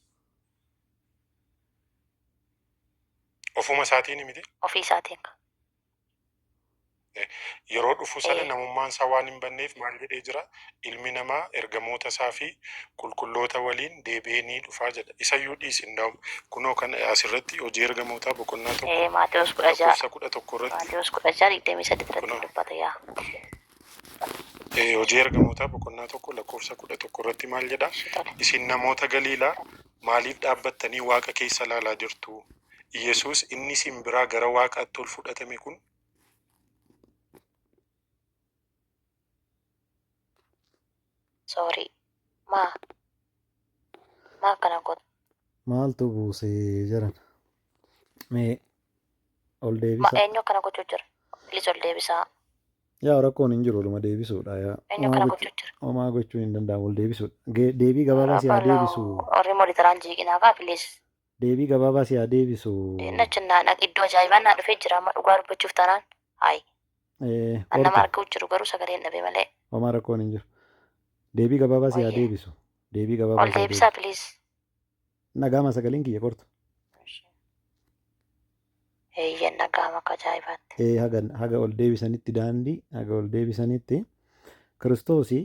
Ofuma isaatiin miti? Ofii isaatiin. Yeroo dhufu sana namummaan isaa waan hin banneef maal jedhee jira? Ilmi namaa ergamoota isaa fi qulqulloota waliin deebi'ee ni dhufaa jedha. Isayyuu dhiisin daa'u. Kunoo kan asirratti hojii ergamootaa boqonnaa tokko. Maatewos 16. Lakkoofsa 11 irratti. Maatewos 16:23 irratti dubbata yaa. Hojii ergamootaa boqonnaa tokko lakkoofsa 11 irratti maal jedha? Isin namoota Galiilaa maaliif dhaabbattanii Waaqa keessa ilaalaa jirtu? Yesuus inni isin biraa gara Waaqaatti ol fudhatame kun Sorry. Maa kana godhu. Maaltu buusee jiran? Mee ol Ma deebisa. eenyu kana gochuu jira? Bilis ol deebisaa. Yaa rakkoon hin jiru oluma deebisuudha. Eenyu kana gochuu jira? Homaa gochuun hin danda'amu ol deebisuudha. Deebii gabaabaa si haa deebisu. Warri moolitaraan jiiqinaa kaa bilis. Deebii gabaabaa si haa deebisu. Nachinnaa iddoo ajaa'ibaa naa dhufee jira amma dhugaa dubbachuuf tanaan. Hayi. An nama arguu jiru garuu sagalee hin dhabe malee. Homaa rakkoon hin jiru. Deebii gabaabaa si haa deebisu. Deebii gabaabaa Ol deebisaa bilis. Nagaama sagaleen kiyya qortu. Eeyyan nagaama akka ajaa'ibaatti. Haga ol deebisanitti daandii haga ol deebisanitti Kiristoosii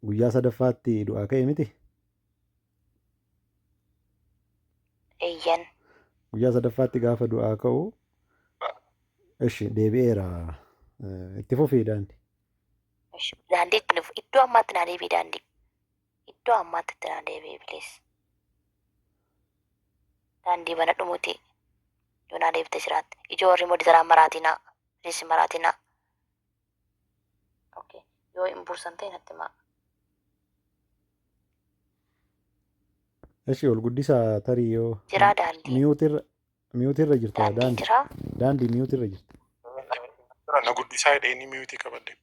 guyyaa sadaffaatti du'aa ka'e miti. Eeyyan. Guyyaa sadaffaatti gaafa du'aa ka'u ishi deebi'eera itti fufii daandii. Daandii iddoo ammaatti naa deebii daandii. iddoo ammaatti itti naan deebi'e bilees. Daandii bana dhumuti yoo naa deebite jiraatte. Ijoorri mooditaraan maraatinaa. Reessi maraatinaa. Okay. Yoo hin bursan ta'e natti himaa. Ishee ol guddisaa tarii yoo Jiraa daandii. miyuutirra jirta Daandii daandii. jiraa. Daandii miyuutirra jirta. Na guddisaa hidhee inni miyuutii qabadde.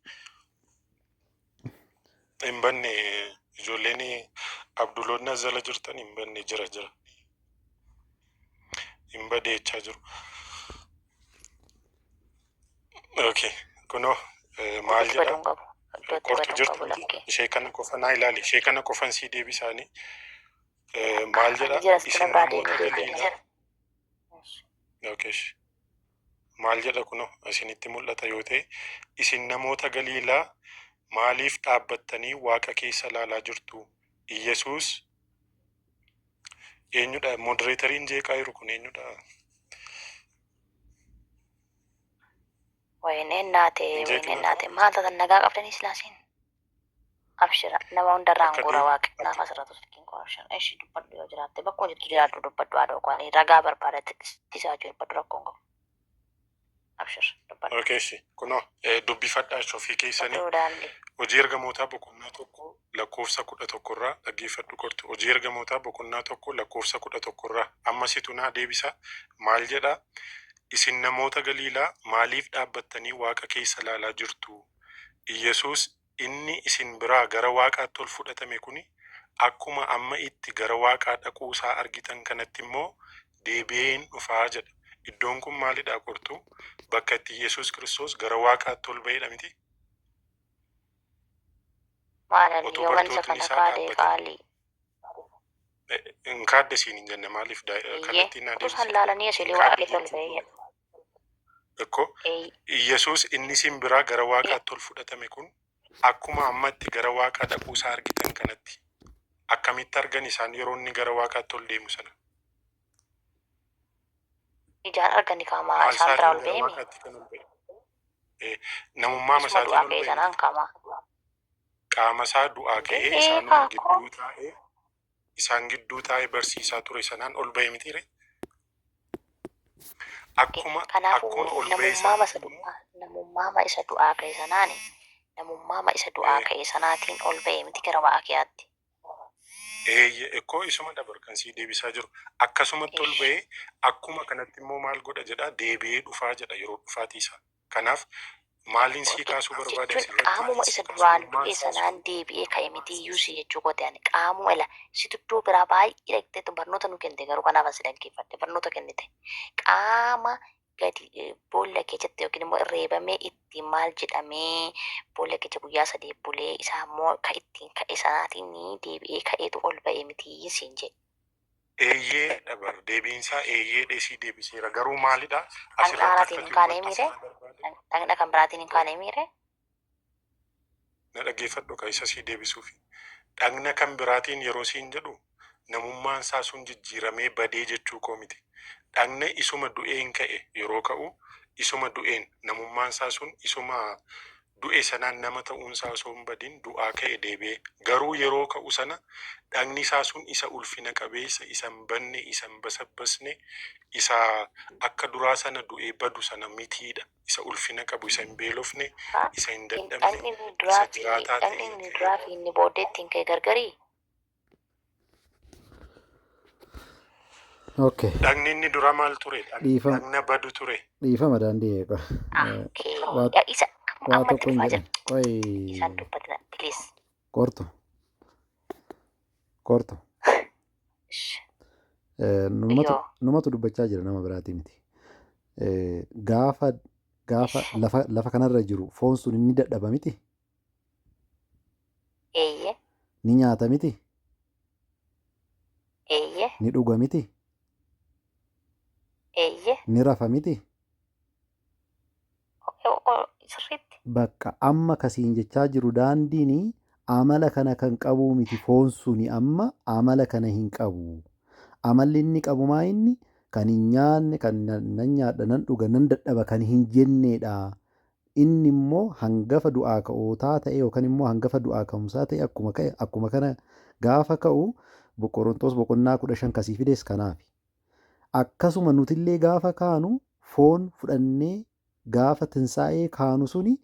Hin banne ijoolleen abduloonni as jala jirtan hin banne jira. Hin badeechaa jiru. Okay. Kunoo maal Iddootti jedha? baduun qabu. Iddootti Qortu baduun qabu jirtu lakkee. ishee kana qofa naa ilaali. Ishee kana qofan sii deebisaanii. Maal jedha? Jira sitti Isin nabraa namoota deemee Galiilaa. deebiin. Okay. Maal jedha kunoo isinitti mul'ata yoo ta'e isin namoota Galiilaa maaliif dhaabbattanii waaqa keessa ilaalaa jirtu? Iyesuus eenyudha? Modereetariin jeeqaa jiru kun eenyudha? Wayneen naate maal taatan nagaa qabdanii silaasiin. Abshira nama hundarraan gura waaqa gaafa asirratti silkiin koo abshira. Ishii dubbadhu yoo jiraatte bakkuma jirtu jiraadhu dubbadhu haadha qoanii ragaa barbaadatti isaa jiru dubbadhu rakkoon qabu. Abshira dubbadhu. Okay. Kunoo dubbifadhaa ofii keessanii. Badduu daandii. Hojii ergamootaa boqonnaa tokko lakkoofsa 11 irraa dhaggeeffadhu qortu. Hojii ergamootaa boqonnaa tokko lakkoofsa 11 irraa ammasitu naa deebisa. Maal jedha? Isin namoota Galiilaa maaliif dhaabbattanii waaqa keessa ilaalaa jirtu? Iyesuus inni isin biraa gara waaqaatti ol fudhatame kuni akkuma amma itti gara waaqaa dhaquusaa argitan kanatti immoo deebi'een dhufaa jedha. Iddoon kun maalidha qortu? Bakka itti Yesuus Kiristoos gara waaqaatti ol ba'edha miti? Maalan yoo wansa kana kaadee qaalii. Hin kaadde siin hin jenne maaliif kallattiin naa Utus hallaalanii asilii waaqa keessa ol ba'ee. Ekko Iyesuus inni isin biraa gara waaqaatti ol fudhatame kun akkuma ammatti gara waaqaa dhaquusaa argitan kanatti akkamitti argan isaan yeroo inni gara waaqaatti ol deemu sana? Ijaan argani kaamaa isaan biraa ol ba'eemi. Namummaa masaatiin ol ba'e. Sanaan kaamaa. Qaama isaa du'aa ka'ee isaan gidduu taa'ee barsiisaa ture sanaan ol ba'e mitiire? Akkuma ol ba'e namummaa isa du'aa ka'e sanaani. Namummaa isa du'aa ka'e sanaatiin ol ba'e miti gara waaqaatti. Ekkoo isuma dabarkansii deebisaa jiru. Akkasumatti ol ba'ee akkuma kanatti immoo maal godha jedha? Deebi'ee dhufaa jedha yeroo dhufaatiisa. Kanaaf maaliin sii kaasuu barbaada? Qaamuma isa duraan du'e sanaan deebi'ee ka'e miti iyyuu si jechuu goote ani qaamuma ila si tudduu biraa baay'ee dhaqxeetu barnoota nu kennite garuu kanaaf asi dhaggeeffadhe barnoota kennite qaama gadi boolla keessatti yookiin immoo reebamee ittiin maal jedhamee boolla keessa guyyaa 3 bulee isaa immoo ka ittiin ka'e sanaatiin deebi'ee ka'eetu ol ba'e miti siin jedhe. Eeyyee dabar deebiinsaa eeyyee dheesii deebiseera garuu maalidha? Dhaqnaatiin hin kaanee miire? Dhaqna kan biraatiin hin kaanee miire? Na dhaggeeffadhu ka isa sii deebisuufi. Dhaqna kan biraatiin yeroo siin jedhu namummaan isaa sun jijjiiramee badee jechuu koo miti. Dhaqna isuma du'een ka'e yeroo ka'u isuma du'een namummaan isaa sun isuma du'e sanaan nama ta'uunsaa osoo hin badin du'aa ka'e deebi'ee garuu yeroo ka'u sana dhaqni isaa sun isa ulfina qabeessa isa hin banne isa hin basabbasne isa akka duraa sana du'ee badu sana mitiidha. Isa ulfina qabu isa hin beelofne isa hin dadhabne isa jiraataa ta'e. Dhaqni inni duraa fi inni booddeetti hin ka'e gargarii? Okay. Dhaqni inni dura maal ture? Dhaqna badu ture. Dhiifama daandii eega. Isa Waa tokko hin jedhan. isaan dubbatan please. Qortu. Numatu dubbachaa jira nama biraatii miti. Gaafa lafa kanarra jiru foon sun inni dadhaba miti? Eeyyee. Ni nyaata miti? Eeyyee. Ni dhuga miti? Eeyyee. Ni rafa miti? Sirriitti. Bakka amma kasiin jechaa jiru daandiin amala kana kan qabu miti foon suni amma amala kana hin qabu. Amalli inni qabu maa inni kan hin nyaanne kan nan nyaadha nan dhuga nan dadhaba kan hin jenneedha. inni immoo hangafa du'aa ka'ootaa ta'e yookaan immoo hangafa du'aa ka'umsaa ta'e akkuma kana gaafa ka'u Qorontos boqonnaa 15 kasii fides kanaafi. Akkasuma nutillee gaafa kaanu foon fudhannee gaafa tinsaa'ee kaanu suni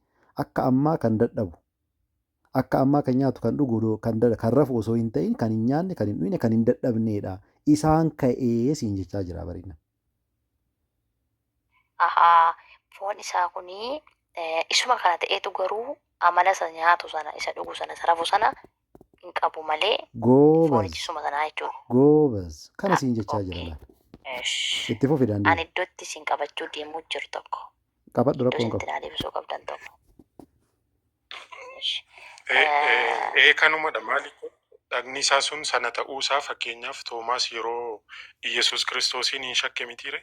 akka ammaa kan dadhabu. Akka ammaa kan nyaatu kan dhugu kan rafu osoo hin ta'in kan hin nyaanne kan hin dhuyne kan hin dadhabneedha. Isaan ka'ee siin jechaa jira barina. Foon isaa kuni isuma kana ta'eetu garuu amala isa nyaatu sana isa dhugu sana isa rafu sana hin qabu malee foonichi isuma sanaa jechuudha. Goobas kana siin jechaa jira. Itti fufi daandii. Ani iddootti siin qabachuu deemuu jiru tokko. Qabadhu rakkoon qabu. Iddoo isin deebisuu qabdan tokko. Kanumadha maali? Dhagni isaa sun sana ta'uusaa fakkeenyaaf Toomaas yeroo Iyesuus Kiristoosiin hin shakke mitiire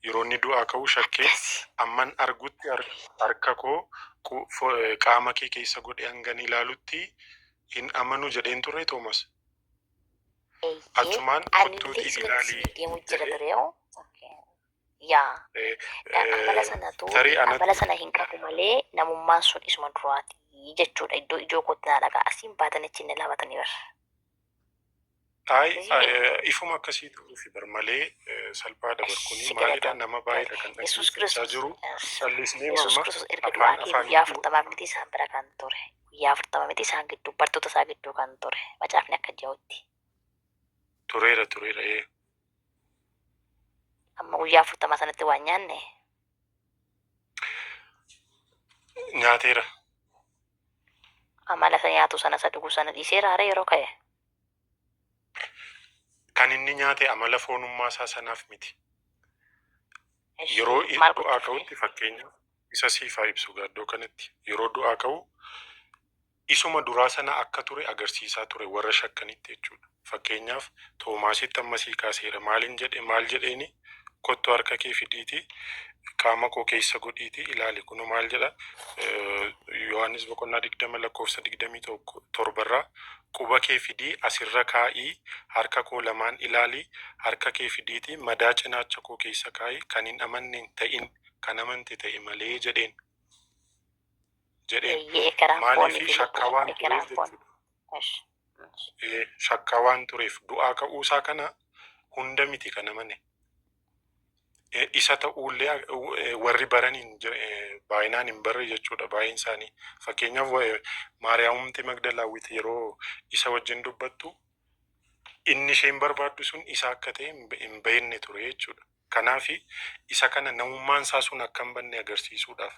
yeroo inni du'aa ka'uu shakkee amman argutti harka koo qaama kee keessa godhee hangan ilaalutti hin amanu jedheen turre Toomaas. Achumaan kottuutii ilaalii. Amala sana hin qabu malee namummaan sun isuma duraati jechuudha. Iddoo ijoo kootti naa dhagaa asiin baatan achi inni laabatanii barra. Ifuma akkasii ta'uufi bar malee salphaa dabarkuni maalidha nama baay'eedha kan dhaggeeffachaa jiru. Callisnee Yesuus Kiristoos erga du'aa ka'ee guyyaa 40 miti isaan bira kan ture. Guyyaa 40 miti isaan gidduu bartoota isaa gidduu kan ture. Macaafni akka ji'ootti. Tureera. Amma guyyaa 40 sanatti waan nyaanne. Nyaateera. Amala isa nyaatu sana isa dhugu sana dhiisee raaree yeroo ka'e. Kan inni nyaate amala foonummaa isaa sanaaf miti. Yeroo du'aa ka'utti fakkeenyaaf isa siifaa ibsu gaaddoo kanatti yeroo du'aa ka'u isuma duraa sana akka ture agarsiisaa ture warra shakkanitti jechuudha. Fakkeenyaaf Toomaasitti ammasii kaaseera maal jedheeni kottu harka kee fidiiti qaama koo keessa godhiiti ilaali kun maal jedha Yohaannis boqonnaa 20 lakkoofsa 27 quba kee fidii asirra kaa'ii harka koo lamaan ilaali harka kee fidiiti madaa cinaacha koo keessa kaa'ii kan hin amanne ta'in kan amante ta'e malee jedheen. Maaliif shakkaa waan tureef jechuudha. Shakkaa waan tureef du'aa ka'uusaa kana hunda miti kan amane. Isa ta'ullee warri baraniin baay'inaan hin barre jechuudha baay'een isaanii. Fakkeenyaaf Maariyaamumti Magdalaawwiti yeroo isa wajjin dubbattu inni isheen barbaaddu sun isa akka ta'e hin beekne ture jechuudha. Kanaaf isa kana namummaan isaa sun akka hin banne agarsiisuudhaaf.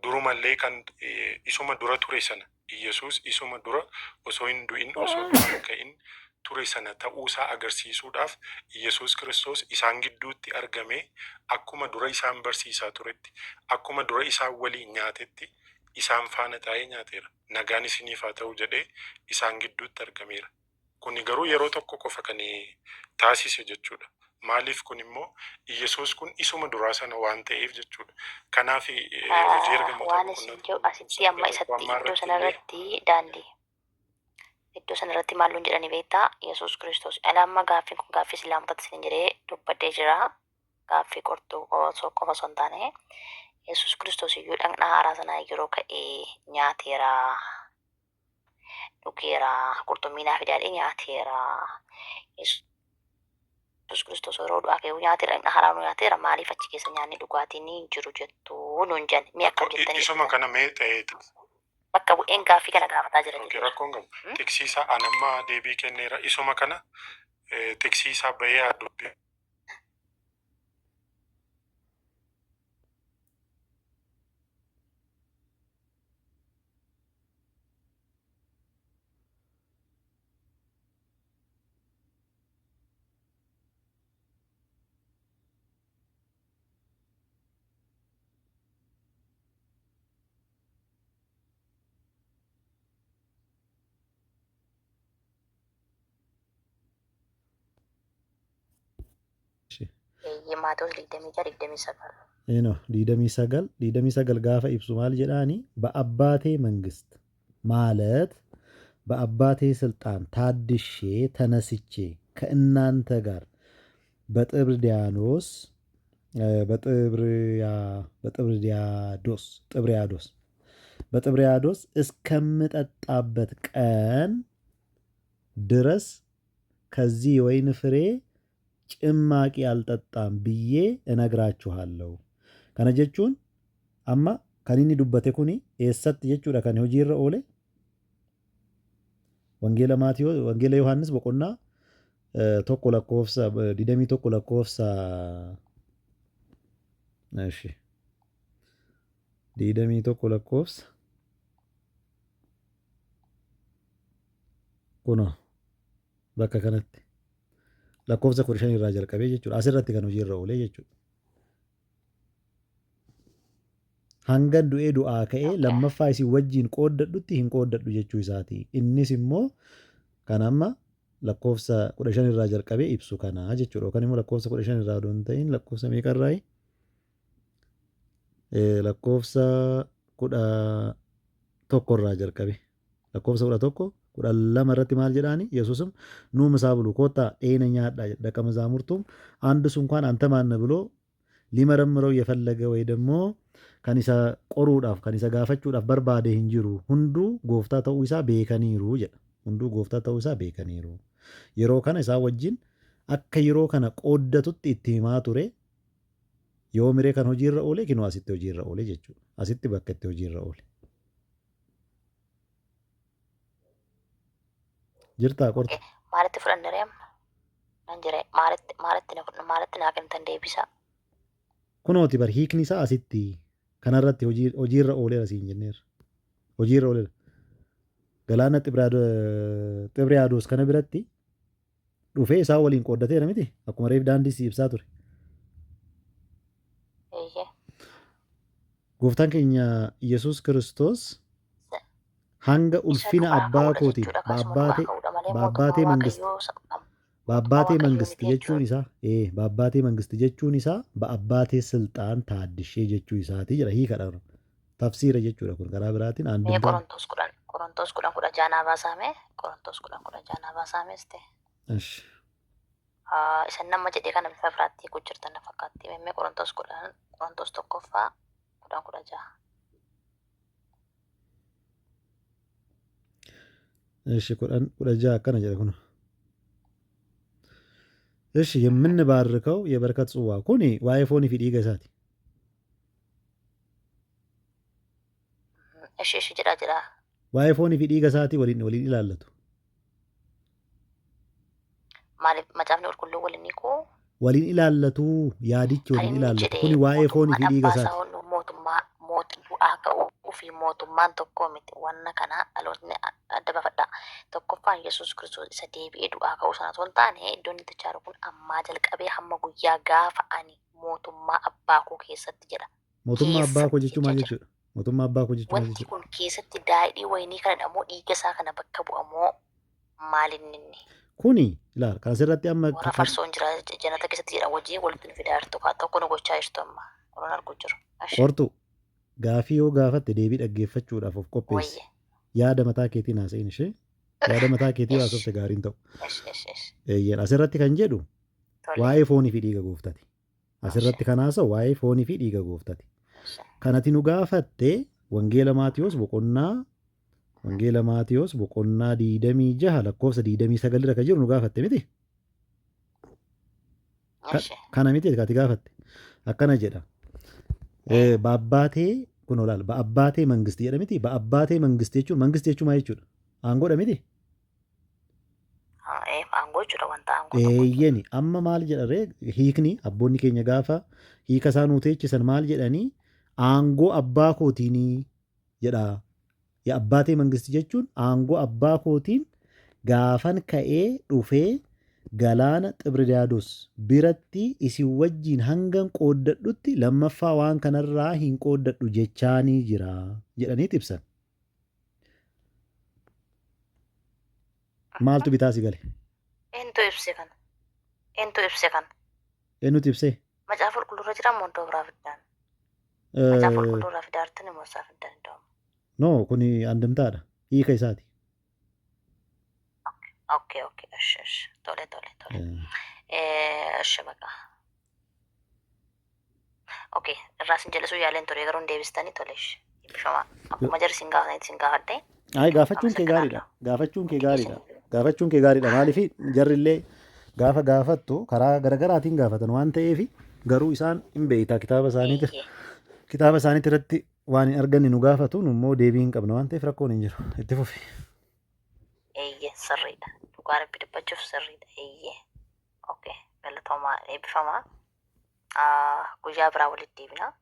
Durumallee kan isuma dura ture sana Iyesuus isuma dura osoo hin du'in osoo hin ka'in ture sana ta'uusaa agarsiisuudhaaf Iyesuus Kiristoos isaan gidduutti argame akkuma dura isaan barsiisaa turetti akkuma dura isaan waliin nyaatetti isaan faana taa'ee nyaateera. Nagaan isiniif haa ta'u jedhee isaan gidduutti argameera. Kuni garuu yeroo tokko qofa kan taasise jechuudha. Maaliif kun immoo Iyesuus kun isuma duraa sana waan ta'eef jechuudha. Kanaaf hojii ergamoota waan isin jiru asitti amma isatti iddoo sanarratti daandii. Iddoo sanarratti maalluun jedhanii beektaa Yesuus Kiristoos alaamma gaaffiin kun gaaffii islaamotatti isin jedhee dubbadhee jira. Gaaffii qortuu qofa osoo hin taane Yesuus Kiristoos iyyuu dhaqna haaraa sanaa yeroo ka'ee nyaateera. Dhugeera qurxummii naaf idaadhee nyaateera. Yesuus Kiristoos yeroo du'aa ka'ee nyaateera dhaqna haaraa nu nyaateera maaliif achi keessa nyaanni dhugaatiin ni jiru jettu nuun jenni mi akkam jettanii. Isuma kana mee ta'eetu. Bakka bu'een gaaffii kana gaafataa jira jechuudha. Rakkoon qabu. Tiksiisaa anammaa deebii kenneera. Isuma kana tiksiisaa bahee dubbii. Maatoos 29. 29 gaafa ibsu maal jedhaani በአባቴ መንግስት ማለት በአባቴ ስልጣን ታድሼ ተነስቼ ከእናንተ ጋር በጥብርያዶስ በጥብርያዶስ እስከምጠጣበት ቀን ድረስ ከዚህ የወይን ፍሬ ጭማቂ አልጠጣም ብዬ እነግራችኋለሁ። ከነ ጀቹን አማ ከኒኒ ዱበቴ ኩኒ ኤሰት ጀቹudha kan hojiirra oole wangeela Yohaannis boqonnaa tokko lakkoofsa 21 lakkoofsa 21 lakkoofsa kunoo bakka kanatti lakkoofsa 15 irraa jalqabee jechuudha. Asirratti kan hojiirra oole jechuudha. Hanga du'ee du'aa ka'ee lammaffaa isin wajjin qooddadhutti hin qooddadhu jechuu isaati. Innis immoo kan amma lakkoofsa 15 irraa jalqabee ibsu kanaa jechuudha. Yookaan immoo lakkoofsa 15 irraa osoo hin ta'in lakkoofsa meeqarraayi? Lakkoofsa 11 irraa jalqabe. Lakkoofsa 11 12 irratti maal jedhaani? Yesuusም ኑ ምሳ ብሉ ኮottaa dheena nyaadhaa jedha. ደቀ መዛሙርቱም አንዱስ እንኳን አንተ ማን ብሎ ሊመረምረው የፈለገ ወይ ደግሞ kan isa qoruudhaaf kan isa gaafachuudhaaf barbaade hin jiru hunduu gooftaa ta'uu isaa beekaniiru jedha. Hunduu gooftaa ta'uu isaa beekaniiru. Yeroo kana isaa wajjin akka yeroo kana qooddatutti itti himaa ture. Yoo miree kan hojiirra oole kinoo asitti hojiirra oole jechuudha. Asitti bakka itti hojiirra oole. Jirtaa qorta. Maalitti fudhannee amma? Nan jira maalitti naa kennitan deebisa. Kunooti bar hiikni isaa asitti kanarratti hojiirra ooleera siin jenneerra. Hojiirra ooleera. Galaana Xibriyaadoos kana biratti dhufee isaa waliin qooddateera miti akkuma reef daandii si ibsaa ture. Gooftaan keenya Yesuus Kiristoos hanga ulfina abbaa kootiin በአባቴ መንግስት jechuun isaa በአባቴ መንግስት jechuun isaa በአባቴ ስልጣን ታድሼ jechuu isaati jira hiikadha tafsiira jechuudha kun karaa biraatiin Qorontos kudhan kudha jaanaa baasaame Qorontos kudhan kudha jaanaa baasaame este isan nama jedhee kana bifa biraatti hiikuu jirtan na fakkaatti memmee Qorontos tokkoffaa kudhan kudha jaha. kudha jaha akkana jedha kun እሺ የምንባርከው የበረከት ጽዋ ኩኒ ዋይ ፎኒ ፊ ዲገ ሳቲ እሺ ጅራ ዋይ ፎኒ ፊ ዲገ ሳቲ ወሊን ይላለቱ ማለፍ መጻፍኒ ወልኩሉ ወልኒኮ ወሊን ይላለቱ ያዲች ወሊን ይላለቱ ኩኒ ዋይ ፎኒ ፊ ዲገ ሳቲ mootu du'aa ka'uu fi mootummaan tokko miti wanna kana dhalootni adda bafadha. Tokkoffaan Yesuus Kiristoos isa deebi'ee du'aa ka'uu sana osoo hin taane iddoon itti chaaru kun ammaa jalqabee hamma guyyaa gaafa ani mootummaa abbaa koo keessatti jedha. Mootummaa abbaa koo jechuun maal jechuudha? Mootummaa abbaa koo jechuun maal Wanti jechuudha? kun keessatti daadhii wayinii kana dhamoo dhiiga isaa kana bakka bu'amoo maalinni inni? Kuni ilaala kan asirratti amma Warra farsoon jira janata keessatti jedha wajjin walitti fidaa tokko nu gochaa jirtu amma. Warra arguu jiru. qortu gaafii yoo gaafatte deebii dhaggeeffachuudhaaf of qopheessi. Yaada mataa keetiin haasa'in ishee yaada mataa keetii haasofte gaariin ta'u. Asirratti kan jedhu waa'ee foonii fi dhiiga gooftati. Asirratti kan haasa'u waa'ee foonii fi dhiiga gooftati. Kanati nu gaafatte wangeela Maatiyos boqonnaa 26 lakkoofsa 29 irra kan jiru nu gaafatte miti. Kana miti ati gaafatte. Akkana jedha. በአባቴ kun olaal ba'abbaatee mangistii jedha miti ba'abbaatee mangistii jechuun maal jechuudha aangoodha miti aangoo jechuudha wanta aangoo eeyyeni amma maal jedharee hiikni abboonni keenya gaafa hiika isaa nuu teechisan maal jedhanii aangoo abbaa kootiinii jedha abbaatee mangistii jechuun aangoo abbaa kootiin gaafan ka'ee dhufee galaana Xibriyaadoos biratti isin wajjin hangan qooddadhutti lammaffaa waan kanarraa hin qooddadhu jechaanii jira jedhanii ibsan. Maaltu bitaa si gale? Eentu ibse kana? Eenyutu ibsee? Macaafa qulqulluurra jira moo iddoo biraa fiddaan? Macaafa qulqulluurraa fidaartini moo isaa fiddan iddoo? No, kun andimtaadha. Hiika isaati. Okay. Tole. Eshi baqa. Okay, irraa sin jallisuu yaaleen ture garuu hin deebistanii toleesh. Eebbifamaa. Akkuma jarri sin gaafatanitti sin gaafadhe. Ay gaafachuun kee gaariidha. Gaafachuun kee gaariidha. Gaafachuun kee gaariidha. Maaliif jarrillee gaafa gaafattu karaa garaagaraatiin gaafatan waan ta'eef garuu isaan hin beektaa kitaaba isaaniitti irratti waan hin arganne nu gaafatu nu immoo deebii hin qabna waan ta'eef rakkoon hin jiru. Itti fufi. Eeyyee sirriidha. Dhugaa rabbi dubbachuuf sirriidha. Eeyyee. Okay, galatoomaa eebbifamaa. Guyyaa biraa walitti deebina.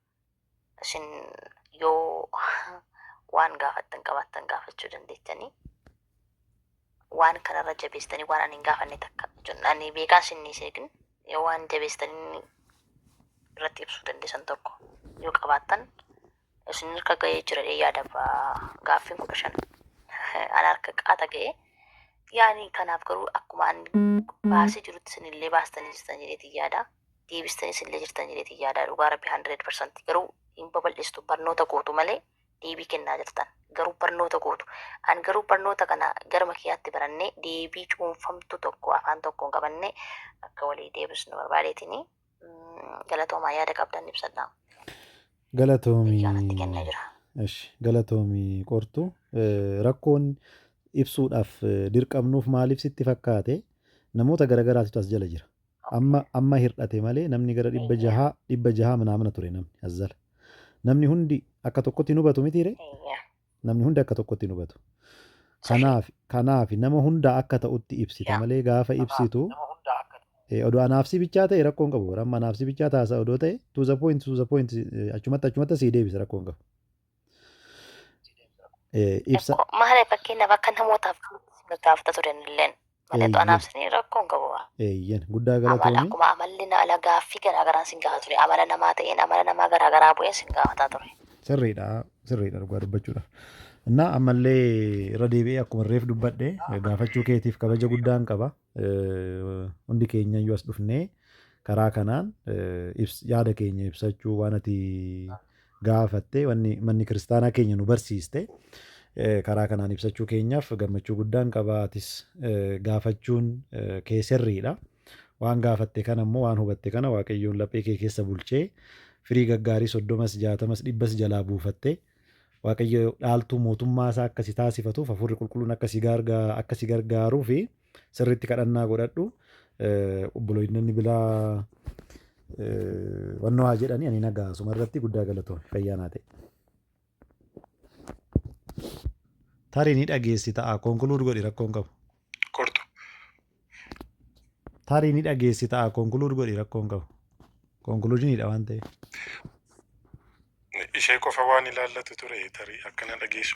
Isin yoo waan gaafattan qabaattan gaafachuu dandeettanii waan kanarra jabeessitanii waan ani hin gaafanne takka ani beekaan sinni seekin yoo waan jabeessitanii irratti ibsuu dandeessan tokko yoo qabaattan isin harka ga'ee jira yaada gaaffiin 15 ana harka qaata ga'ee yaani kanaaf garuu akkuma ani baasee jirutti isinillee baastanii jirtan jedheetii yaada deebistanii isinillee jirtan jedheetii yaada dhugaa rabbi 100% garuu hin babal'istu barnoota gootu malee deebii kennaa jirtan garuu barnoota gootu an garuu barnoota kana gara makiyaatti barannee deebii cuunfamtu tokko afaan tokkoon qabannee akka walii deebisnu barbaadeetini galatoomaa yaada qabdan ibsadhaa. Galatoomii qortu rakkoon ibsuudhaaf dirqamnuuf maaliif sitti fakkaate namoota garagaraatu as jala jira. Amma hir'ate malee namni gara 600 manaamana ture namni as jala. Namni hundi akka tokkotti nu hubatu mitiire? Namni hundi akka tokkotti nu hubatu. Kanaaf nama hunda akka ta'utti ibsita malee gaafa ibsitu odoo anaafsi bichaa ta'e rakkoon qabu. Amma anaafsi bichaa taasisaa odoo ta'e to the point achumatti sii deebisa rakkoon qabu. Ibsa. Maal fakkeenyaaf akka namootaaf gaafata turan illeen malee anaafsanii rakkoon qabu. Eeyyan guddaa galatoomii. Akkuma amalli ala gaaffii garaagaraan sin gaafata ture amala namaa ta'een amala namaa garagaraa bu'een sin gaafataa ture. Sirriidha dhugaa dubbachuudhaaf. Innaa ammallee irra deebi'ee akkuma reef dubbadhe gaafachuu keetiif kabaja guddaan qaba. Hundi keenya iyyuu as dhufnee karaa kanaan yaada keenya ibsachuu waan ati gaafatte manni kiristaanaa keenya nu barsiiste karaa kanaan ibsachuu keenyaaf gammachuu guddaan qaba. Atis gaafachuun kee sirriidha. Waan gaafatte kana immoo waan hubatte kana waaqayyoon laphee kee keessa bulchee firii gaggaarii 30 60 100 jalaa buufatte waaqayyo dhaaltuu mootummaa isaa akkasi taasifatuuf hafuurri qulqulluun akkasi gargaaruu fi sirriitti kadhannaa godhadhu. Obboloonni bilaa wannoo haa jedhanii ani nagaa suma irratti guddaa galatoome fayyaa naa ta'e. Tarii ni dhageessi ta'a konkuluud godhi rakkoon qabu. Kortu. Tarii ni dhageessi ta'a konkuluud godhi rakkoon qabu. Konkuluudiniidha waan ta'eef. Ishee qofa waan ilaallatu ture tarii akkana dhageessu.